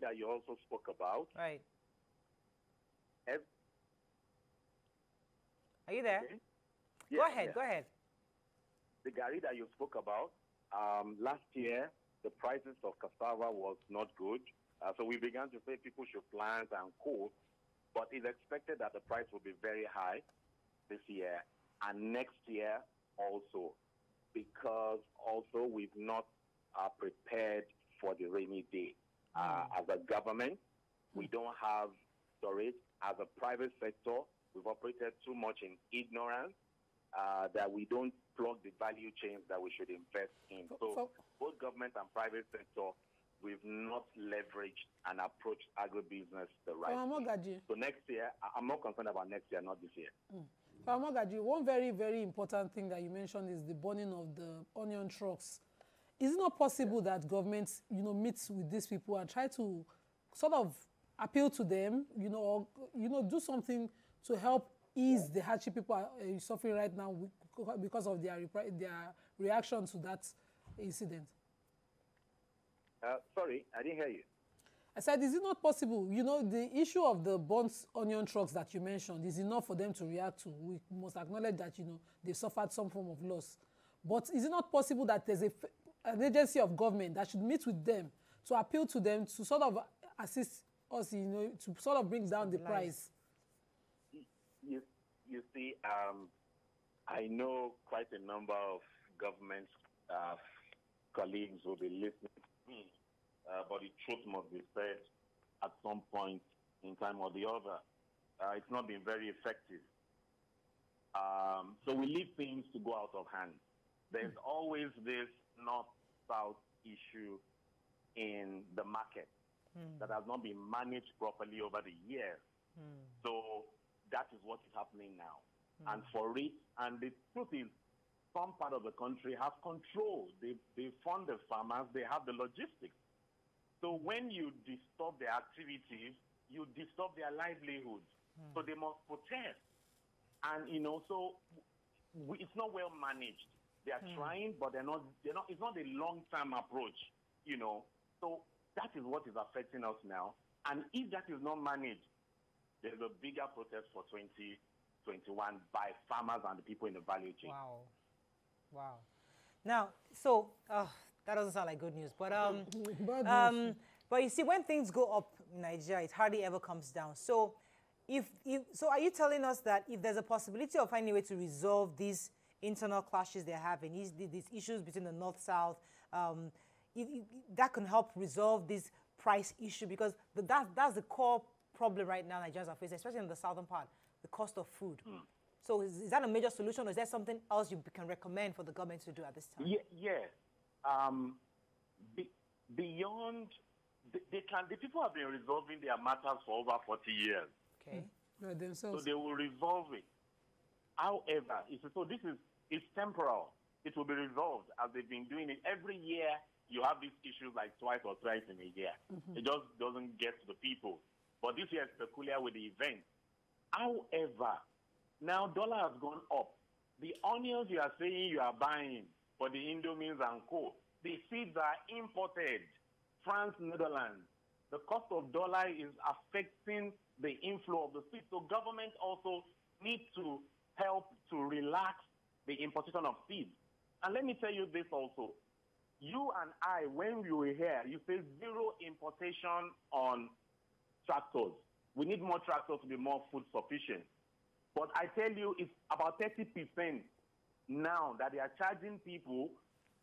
that you also spoke about. Right. Are you there? Okay. Go ahead. The gari that you spoke about, last year, the prices of cassava was not good. So we began to say people should plant and cook. But it's expected that the price will be very high this year and next year also, because also we've not prepared for the rainy day. As a government, we don't have storage. As a private sector, we've operated too much in ignorance that we don't plug the value chains that we should invest in. So both government and private sector, we've not leveraged and approached agribusiness the right way. So next year, I'm more concerned about next year, not this year. Mogaji, one very, very important thing that you mentioned is the burning of the onion trucks. Is it not possible that government, meets with these people and try to sort of appeal to them, or, do something to help ease the hardship people are suffering right now because of their reaction to that incident? Sorry, I didn't hear you. I said, is it not possible? The issue of the burnt onion trucks that you mentioned is enough for them to react to. We must acknowledge that, they suffered some form of loss. But is it not possible that there's an agency of government that should meet with them to appeal to them to sort of assist us, to sort of bring down the price? you see, I know quite a number of government colleagues will be listening to me, but the truth must be said at some point in time or the other. It's not been very effective. So we leave things to go out of hand. There's always this north-south issue in the market that has not been managed properly over the years. So that is what is happening now. And for it, and the truth is, some part of the country have control. They fund the farmers, they have the logistics. So when you disturb their activities, you disturb their livelihood. So they must protest. And, so it's not well managed. They are trying, but they're not, it's not a long-term approach, So that is what is affecting us now. And if that is not managed, there's a bigger protest for 2021 by farmers and the people in the value chain. Wow. Now, so that doesn't sound like good news, but but you see, when things go up in Nigeria, it hardly ever comes down. So, so are you telling us that if there's a possibility of finding a way to resolve these internal clashes they're having, these issues between the north-south, that can help resolve this price issue? Because that's the core problem right now Nigerians are facing, especially in the southern part, the cost of food. So is that a major solution, or is there something else you can recommend for the government to do at this time? Beyond, the people have been resolving their matters for over 40 years. Okay. Themselves. So they will resolve it. However, it's temporal. It will be resolved as they've been doing it. Every year, you have these issues like twice or thrice in a year. It just doesn't get to the people. But this year is peculiar with the event. However, now dollar has gone up. The onions you are saying you are buying for the Indomies and co, the seeds are imported. France, Netherlands. The cost of dollar is affecting the inflow of the seeds. So government also needs to help to relax the importation of seeds. And let me tell you this also. You and I, when we were here, you say zero importation on tractors. We need more tractors to be more food sufficient. But I tell you, it's about 30% now that they are charging people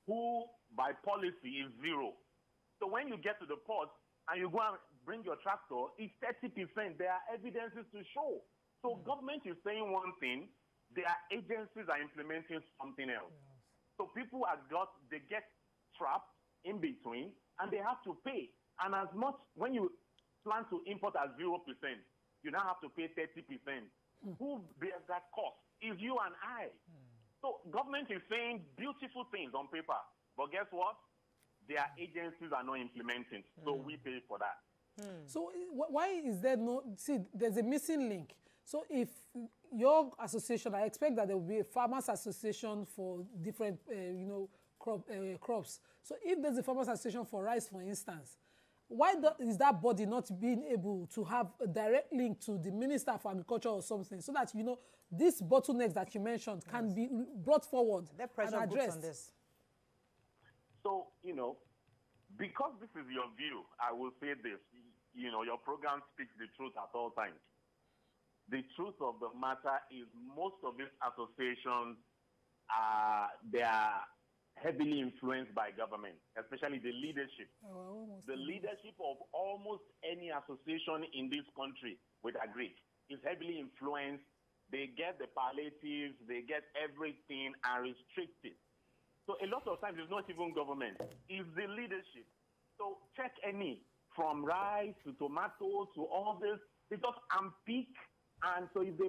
who, by policy, is zero. So when you get to the port and you go and bring your tractor, it's 30%. There are evidences to show. So government is saying one thing, their agencies are implementing something else. So people they get trapped in between, and they have to pay. And as much, when you plan to import at 0%, you now have to pay 30%. Who bears that cost? Is you and I. So government is saying beautiful things on paper, but guess what? Their agencies are not implementing, so we pay for that. So why is there no, see, there's a missing link. So if your association, I expect that there will be a farmers association for different, crops. So if there's a farmers association for rice, for instance, why is that body not being able to have a direct link to the Minister for Agriculture or something, so that, these bottlenecks that you mentioned can be brought forward and addressed? On this. So, because this is your view, I will say this. Your program speaks the truth at all times. The truth of the matter is most of these associations, they are heavily influenced by government, especially the leadership. The leadership of almost any association in this country, with agri, is heavily influenced. They get the palliatives, they get everything and restrict it. So a lot of times it's not even government, it's the leadership. So check any, from rice to tomatoes to all this, they just unpick. And so if they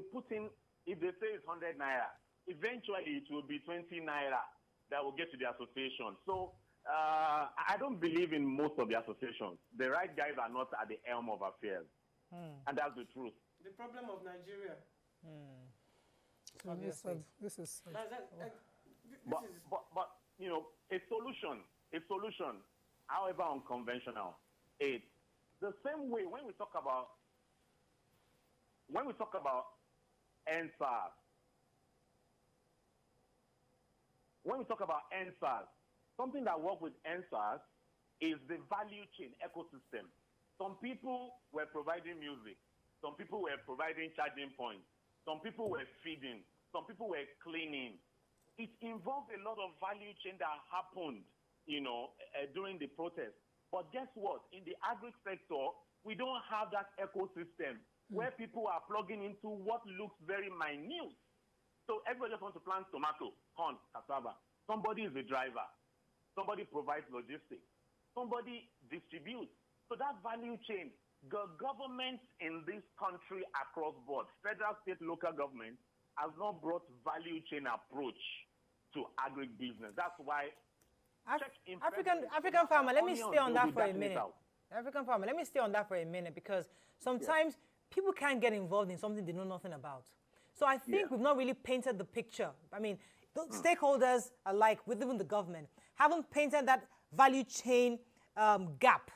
say it's 100 naira, eventually it will be 20 naira that will get to the association. So I don't believe in most of the associations. The right guys are not at the helm of affairs. And that's the truth. The problem of Nigeria. So this is but a solution, however unconventional, it's the same way when we talk about NSAS. When we talk about NSAS, something that works with NSAS is the value chain ecosystem. Some people were providing music. Some people were providing charging points. some people were feeding, some people were cleaning. It involved a lot of value chain that happened, during the protest. But guess what? In the agri sector, we don't have that ecosystem where people are plugging into what looks very minute. So everybody just wants to plant tomato, corn, cassava. Somebody is the driver. Somebody provides logistics. Somebody distributes. So that value chain, the governments in this country across board, federal, state, local government, has not brought value chain approach to agribusiness. That's why African farmer, let me stay on that for a minute. African farmer, let me stay on that for a minute, because sometimes people can't get involved in something they know nothing about. So I think we've not really painted the picture. I mean, the stakeholders alike, with even the government, haven't painted that value chain gap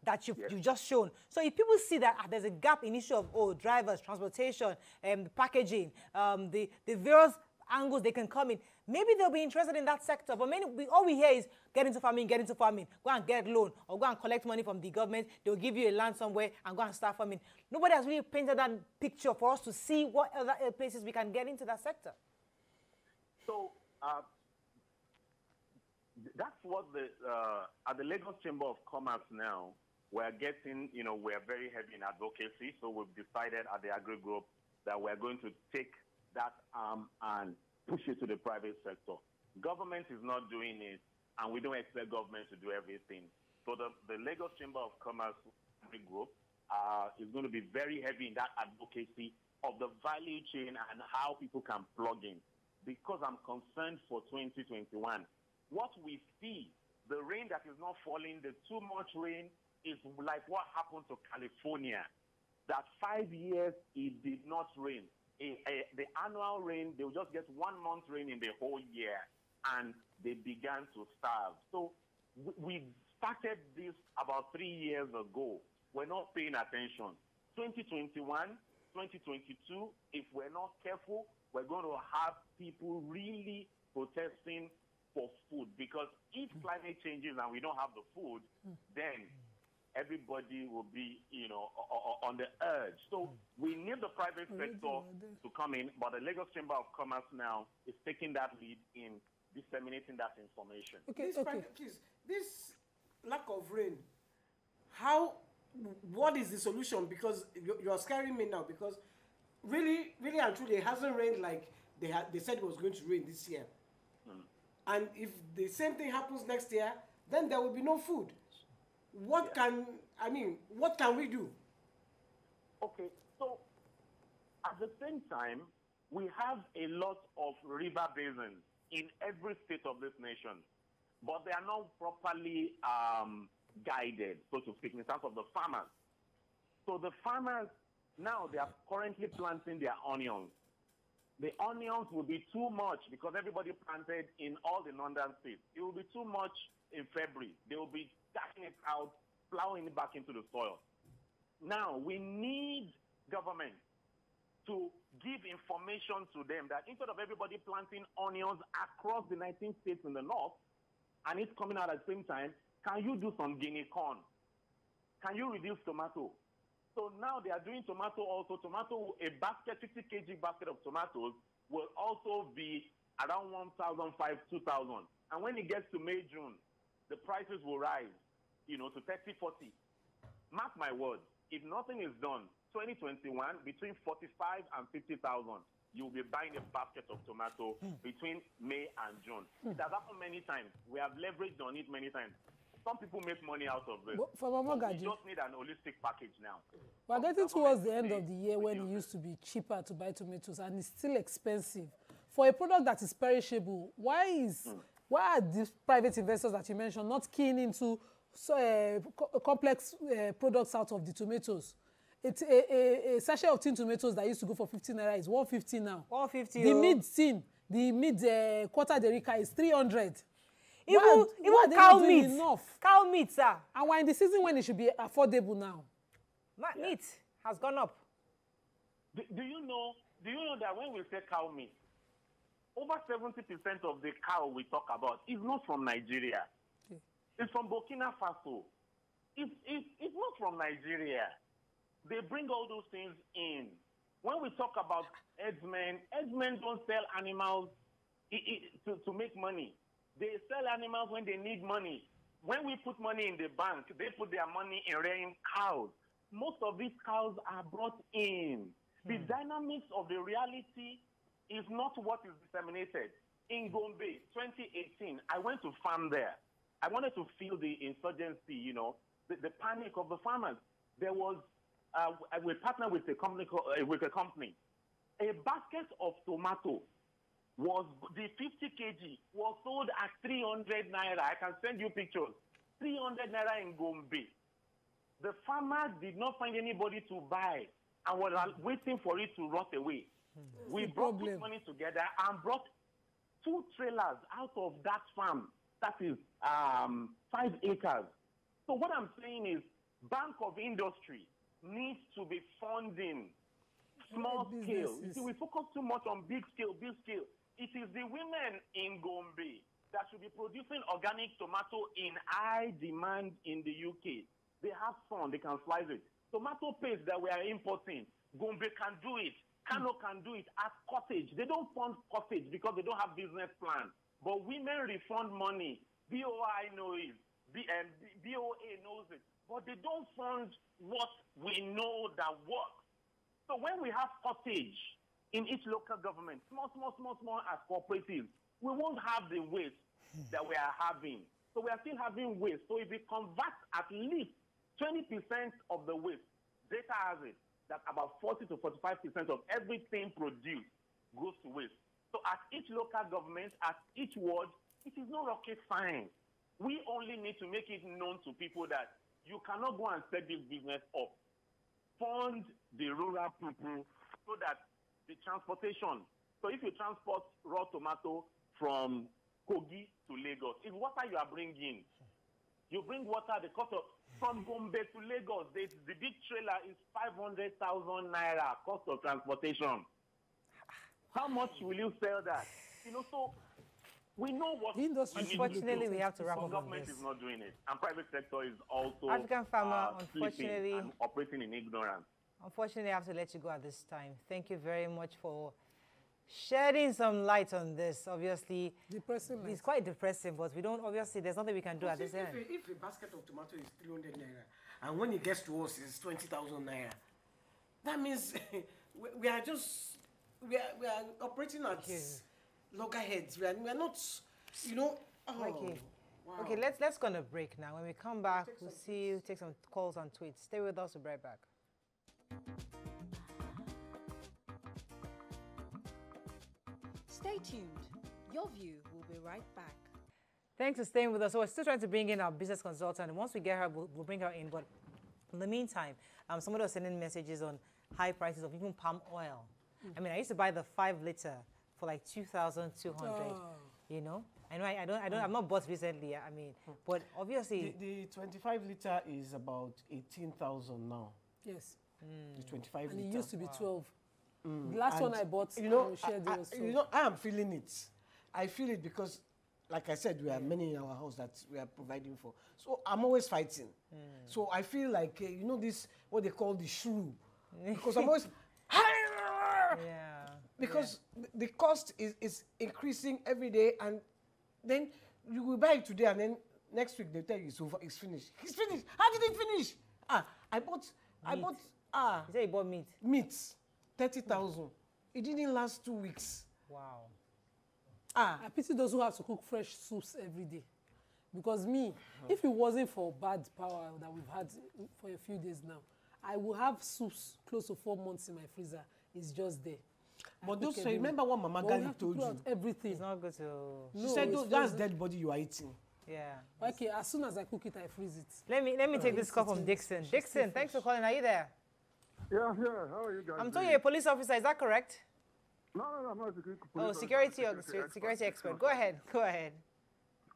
that you've just shown. So if people see that there's a gap in issue of drivers, transportation, the packaging, the various angles they can come in, maybe they'll be interested in that sector. But all we hear is get into farming, go and get loan, or go and collect money from the government. They'll give you a land somewhere and go and start farming. Nobody has really painted that picture for us to see what other places we can get into that sector. So that's what at the Lagos Chamber of Commerce now, we're getting, we're very heavy in advocacy. So we've decided at the Agri Group that we're going to take that arm and push it to the private sector. Government is not doing it, and we don't expect government to do everything. So the Lagos Chamber of Commerce Group is going to be very heavy in that advocacy of the value chain and how people can plug in. Because I'm concerned for 2021. What we see, the rain that is not falling, the too much rain, is like what happened to California. That 5 years it did not rain. The annual rain, they will just get 1 month rain in the whole year, and they began to starve. So we started this about 3 years ago. We're not paying attention. 2021, 2022, if we're not careful, we're going to have people really protesting for food, because if climate changes and we don't have the food, then everybody will be, on the urge. So we need the private sector to come in, but the Lagos Chamber of Commerce now is taking that lead in disseminating that information. Please, this lack of rain, what is the solution? Because you're scaring me now, because really, really and truly, it hasn't rained like they said it was going to rain this year. And if the same thing happens next year, then there will be no food. What can we do? Okay, so at the same time, we have a lot of river basins in every state of this nation, but they are not properly guided, so to speak, in terms of the farmers. So the farmers, now they are currently planting their onions. The onions will be too much because everybody planted in all the northern states. It will be too much in February. They will be taking it out, plowing it back into the soil. Now, we need government to give information to them that instead of everybody planting onions across the 19 states in the north, and it's coming out at the same time, can you do some guinea corn? Can you reduce tomato? So now they are doing tomato also. Tomato, a basket, 50 kg basket of tomatoes will also be around 1,500, 2,000. And when it gets to May, June, the prices will rise, to 30, 40. Mark my words, if nothing is done, 2021, between 45 and 50,000, you'll be buying a basket of tomato between May and June. It has happened many times. We have leveraged on it many times. Some people make money out of it. We just need an holistic package now. We're getting towards the end of the year when it used to be cheaper to buy tomatoes, and it's still expensive. For a product that is perishable, why are these private investors that you mentioned not keen into complex products out of the tomatoes? It's a sachet of tin tomatoes that used to go for 15 naira is 150 now. 150. The mid-tin, the mid-quarter derica is 300. Even cow meat. Enough? Cow meat, sir. And we're in the season when it should be affordable now. Meat has gone up. Do you know that when we say cow meat, over 70% of the cow we talk about is not from Nigeria. Okay. It's from Burkina Faso. It's not from Nigeria. They bring all those things in. When we talk about herdsmen don't sell animals to make money. They sell animals when they need money. When we put money in the bank, they put their money in rearing cows. Most of these cows are brought in. The dynamics of the reality is not what is disseminated. In Gombe, 2018, I went to farm there. I wanted to feel the insurgency, you know, the panic of the farmers. There was, we partnered with a company. A basket of tomato was, the 50 kg was sold at 300 naira. I can send you pictures. 300 naira in Gombe. The farmers did not find anybody to buy and were waiting for it to rot away. We put money together and brought 2 trailers out of that farm. That is 5 acres. So what I'm saying is, Bank of Industry needs to be funding small scale. You see, we focus too much on big scale. It is the women in Gombe that should be producing organic tomato in high demand in the UK. They have sun, they can slice it. Tomato paste that we are importing, Gombe can do it. Kano can do it as cottage. They don't fund cottage because they don't have business plan. But women refund money. BOI knows it. BOA knows it. But they don't fund what we know that works. So when we have cottage in each local government, small as cooperatives, we won't have the waste that we are having. So we are still having waste. So if we convert at least 20% of the waste, data has it that about 40 to 45% of everything produced goes to waste. So at each local government, at each ward, it is no rocket science. We only need to make it known to people that you cannot go and set this business up. Fund the rural people so that the transportation. So if you transport raw tomato from Kogi to Lagos, it's water you are bringing. You bring water, the cost of, from Gombe to Lagos, the big trailer is 500,000 naira cost of transportation. How much will you sell that? You know, so we know what. Unfortunately, we have to wrap up on government this. is not doing it, and private sector is also African farmer, unfortunately, and operating in ignorance. Unfortunately, I have to let you go at this time. Thank you very much for shedding some light on this. Obviously, depressing. It's quite depressing, but we don't. Obviously, there's nothing we can do at this end. If a basket of tomato is 300 naira, and when it gets to us, it's 20,000 naira, that means we are just we are operating at loggerheads. We are not, you know. Oh, okay. Wow. Okay, let's go on a break now. When we come back, we'll see you, take some calls and tweets. Stay with us. We'll be right back. Stay tuned. Your view will be right back. Thanks for staying with us. So we're still trying to bring in our business consultant. And once we get her, we'll bring her in. But in the meantime, somebody was sending messages on high prices of even palm oil. I mean, I used to buy the 5 liter for like 2,200. You know, I'm not bought recently. I mean, but obviously the 25 liter is about 18,000 now. Yes. The 25 and liter. it used to be 12. The last one I bought, you know, I am feeling it. I feel it because, like I said, we are many in our house that we are providing for. So I'm always fighting. So I feel like, you know, this, what they call the shrew. Because I'm always, because the cost is increasing every day. And then you will buy it today and then next week they tell you it's over, it's finished. It's finished. How did it finish? I bought, you say you bought meat? Meat. 30,000. It didn't last 2 weeks. Wow. I pity those who have to cook fresh soups every day. Because me, if it wasn't for bad power that we've had for a few days now, I will have soups close to 4 months in my freezer. It's just there. But those, so remember what Mama Gali told you? Everything. It's not good to... She said that's dead body you are eating. Yeah. Okay, as soon as I cook it, I freeze it. Let me take this call from Dixon. Dixon, thanks for calling. Are you there? Yeah. How are you guys? I'm told you're a police officer. Is that correct? No, I'm not a security police. Oh, security expert. Go ahead.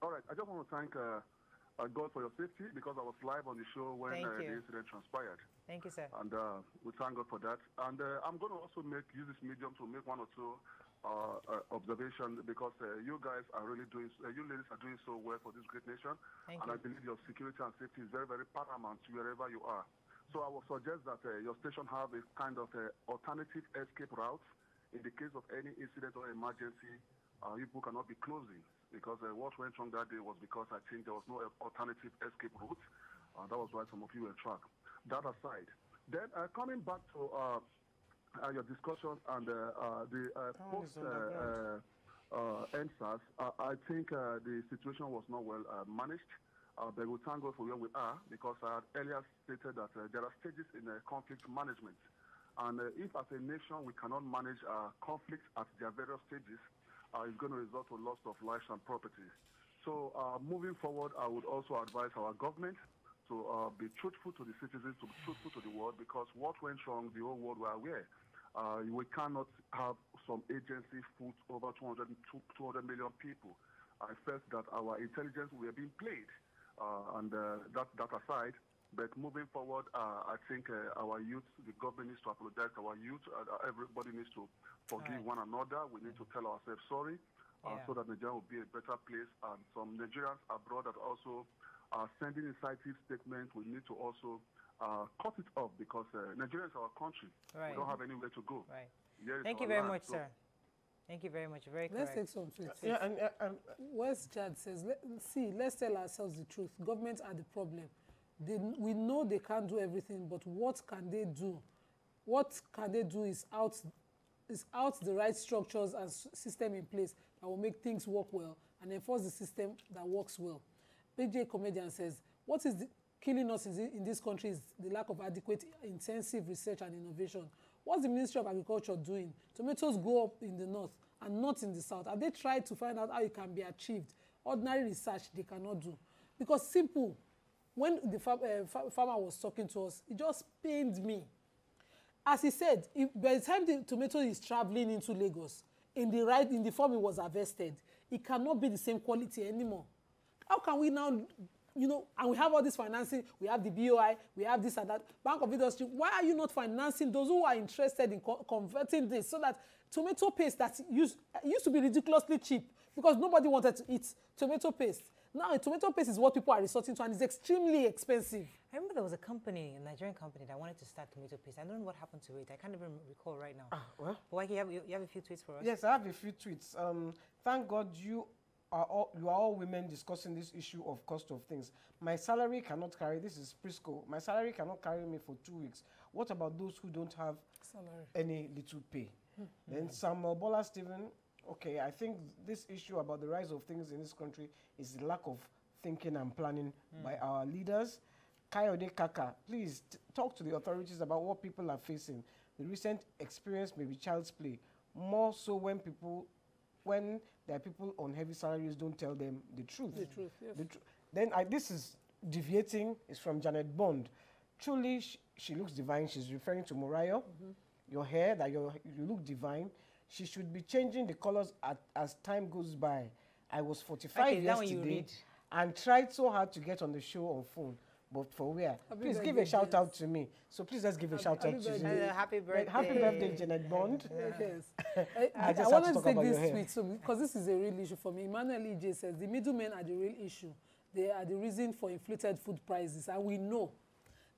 All right. I just want to thank God for your safety because I was live on the show when the incident transpired. Thank you, sir. And we thank God for that. And I'm going to also use this medium to make 1 or 2 observations because you guys are really doing, you ladies are doing so well for this great nation. Thank you. I believe your security and safety is very, very paramount wherever you are. So I would suggest that your station have a kind of alternative escape route. In the case of any incident or emergency, people cannot be closing, because what went wrong that day was because I think there was no alternative escape route. That was why some of you were trapped. That aside, then coming back to your discussions and the post NSAS, I think the situation was not well managed. But we thank God for where we are, because I had earlier stated that there are stages in conflict management. And if as a nation we cannot manage conflicts at their various stages, it's going to result to loss of lives and property. So moving forward, I would also advise our government to be truthful to the citizens, to be truthful to the world, because what went wrong, the whole world were aware. We cannot have some agency foot over 200 million people. I felt that our intelligence were being played. And that aside, but moving forward, I think our youth, the government needs to apologize to our youth. Everybody needs to forgive one another. We need to tell ourselves sorry, so that Nigeria will be a better place. And some Nigerians abroad that also are sending incisive statements. We need to also cut it off, because Nigeria is our country. We don't have anywhere to go. Thank you very much, sir. Thank you very much. Very correct. Let's take some tweets. Yeah, and West Chad says, let's tell ourselves the truth. Governments are the problem. We know they can't do everything, but what can they do? What can they do is out the right structures and system in place that will make things work well and enforce the system that works well. PJ Comedian says, what is killing us in this country is the lack of adequate intensive research and innovation. What's the Ministry of Agriculture doing? Tomatoes go up in the north and not in the south. Have they tried to find out how it can be achieved? Ordinary research they cannot do. Because simple, when the farmer was talking to us, it just pained me. As he said, by the time the tomato is traveling into Lagos, in the form it was harvested, it cannot be the same quality anymore. How can we now, and we have all this financing, we have the BOI, we have this and that, Bank of Industry. Why are you not financing those who are interested in converting this, so that tomato paste that used to be ridiculously cheap because nobody wanted to eat tomato paste. Now, tomato paste is what people are resorting to, and it's extremely expensive. I remember there was a Nigerian company that wanted to start tomato paste. I don't know what happened to it. I can't even recall right now. Well, but you have a few tweets for us? Yes, I have a few tweets. Thank God you are all women discussing this issue of cost of things. My salary cannot carry, this is Prisco, my salary cannot carry me for 2 weeks. What about those who don't have any little pay? Then Samuel Bola Stephen, okay, I think this issue about the rise of things in this country is the lack of thinking and planning by our leaders. Kayode Kaka, please talk to the authorities about what people are facing. The recent experience may be child's play, more so when there are people on heavy salaries don't tell them the truth. The truth, yes. Then this is deviating, is from Janet Bond. Truly, she looks divine. She's referring to Morayo. Your hair, that you look divine. She should be changing the colors as time goes by. I was 45 yesterday and tried so hard to get on the show on phone. But for where? Please give a shout out to me. So please let's give a shout out to you. Happy birthday. Happy birthday, Janet Bond. Yes. I wanted to take this tweet because this is a real issue for me. Emmanuel EJ says the middlemen are the real issue. They are the reason for inflated food prices. And we know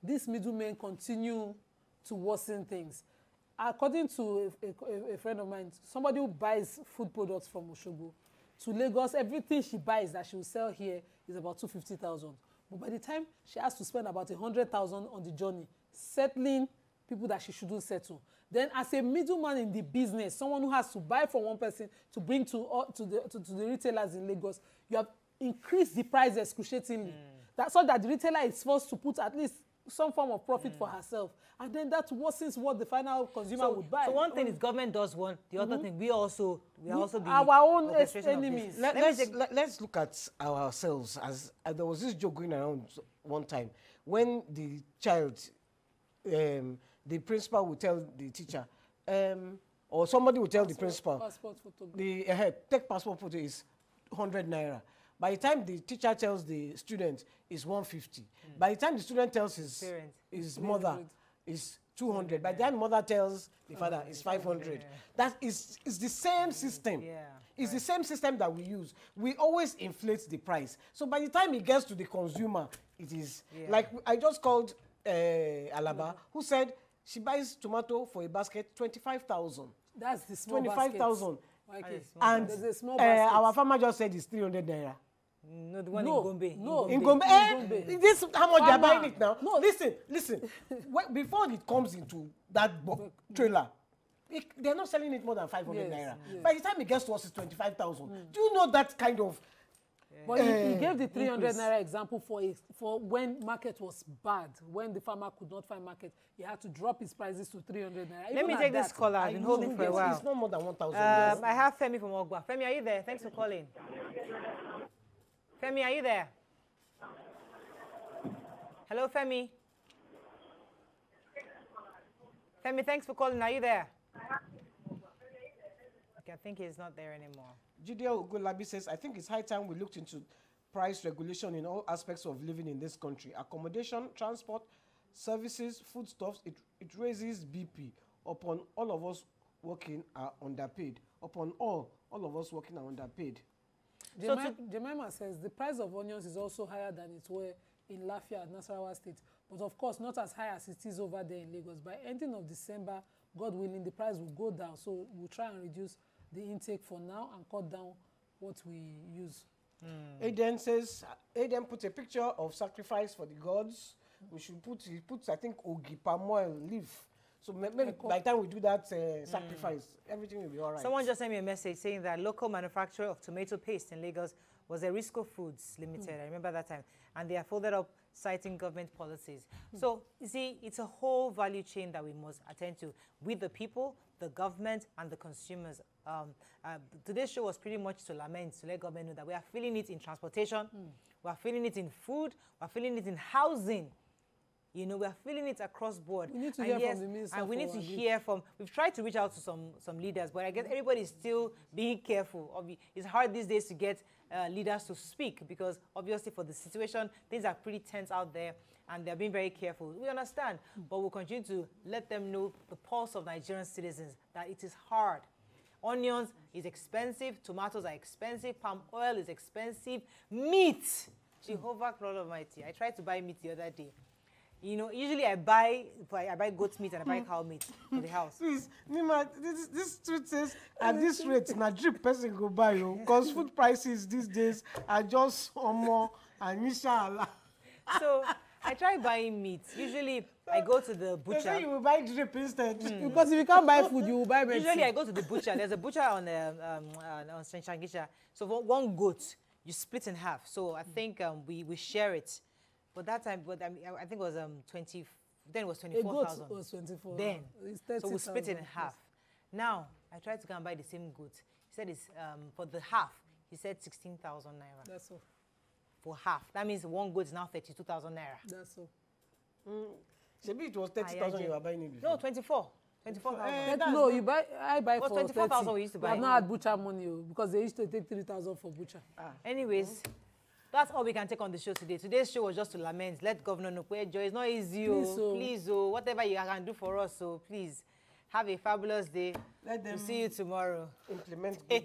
these middlemen continue to worsen things. According to a friend of mine, somebody who buys food products from Osogbo to Lagos, everything she buys that she will sell here is about 250,000. But by the time she has to spend about 100,000 on the journey, settling people that she shouldn't settle. Then as a middleman in the business, someone who has to buy from one person to bring to the retailers in Lagos, you have increased the price excruciatingly. So that the retailer is forced to put at least some form of profit for herself, and then that worsens what the final consumer would buy. So one thing is government does one, the other thing we are also the our own enemies. Let's look at ourselves as there was this joke going around one time when the child, the principal would tell the teacher, or somebody would tell the principal, take passport photo is 100 naira. By the time the teacher tells the student, it's 150. By the time the student tells his mother, it's 200. By the time mother tells the father, it's 500. That is the same system. It's the same system that we use. We always inflate the price. So by the time it gets to the consumer, it is like I just called Alaba, who said she buys tomato for a basket 25,000. That's the small 25,000. Okay. And our farmer just said it's 300 naira. No, the one in Gombe. No, in Gombe. This how much they're buying it now? No, listen. Before it comes into that trailer, they're not selling it more than 500 naira. Yes. By the time it gets to us, it's 25,000. Do you know that kind of? But he gave the 300 naira example for when market was bad, when the farmer could not find market, he had to drop his prices to 300 naira. Let me take this caller. I've been holding for a while. It's not more than 1,000. I have Femi from Ogba. Femi, are you there? Thanks for calling. Femi, are you there? Hello, Femi. Femi, thanks for calling. Are you there? Okay, I think he's not there anymore. Judea Ogolabi says, I think it's high time we looked into price regulation in all aspects of living in this country. Accommodation, transport, services, foodstuffs, it raises BP. Upon all of us working are underpaid. Upon all of us working are underpaid. Jemima says, the price of onions is also higher than it were in Lafia, Nasarawa State. But of course, not as high as it is over there in Lagos. By ending of December, God willing, the price will go down. So we'll try and reduce the intake for now and cut down what we use. Aiden says, Aiden put a picture of sacrifice for the gods. We should he puts, I think, Ogi palm oil leaf. So maybe by the time we do that sacrifice, everything will be all right. Someone just sent me a message saying that local manufacturer of tomato paste in Lagos was Erisco Foods Limited. I remember that time. And they are folded up citing government policies. So, you see, it's a whole value chain that we must attend to with the people, the government, and the consumers. Today's show was pretty much to lament, to let government know that we are feeling it in transportation, we are feeling it in food, we are feeling it in housing. You know, we are feeling it across board. We need to hear from the minister. And we need to hear from, we've tried to reach out to some leaders, but I guess everybody is still being careful. It's hard these days to get leaders to speak because obviously for the situation, things are pretty tense out there and they're being very careful. We understand, but we'll continue to let them know the pulse of Nigerian citizens, that it is hard. Onions is expensive, tomatoes are expensive, palm oil is expensive, meat, Jehovah God Almighty. I tried to buy meat the other day. You know, usually I buy goat meat and I buy cow meat for the house. Please, Nima, this tweet says, at this rate, na drip person go buy you, because food prices these days are just more and inshallah. So I try buying meat. Usually I go to the butcher. They say you will buy drip instead. Because if you can't buy food, you will buy medicine. Usually I go to the butcher. There's a butcher on Shangisha. So for one goat, you split in half. So I think we share it. But that time, I think it was 20. Then it was 24,000. A goat was 24. Then, it's so we split it in half. Now I tried to go and buy the same goat. He said it's for the half. He said 16,000 naira. That's all. For half. That means one goat is now 32,000 naira. That's all. Maybe it was 30,000 you were buying it before. No, 24. 24,000. No, I buy for 24,000 we used to buy. I've not had butcher money because they used to take 3,000 for butcher. Anyways. That's all we can take on the show today. Today's show was just to lament. Let Governor know, Joy, it's not easy. Please, whatever you can do for us, so please have a fabulous day. Let them see you tomorrow. Implement good.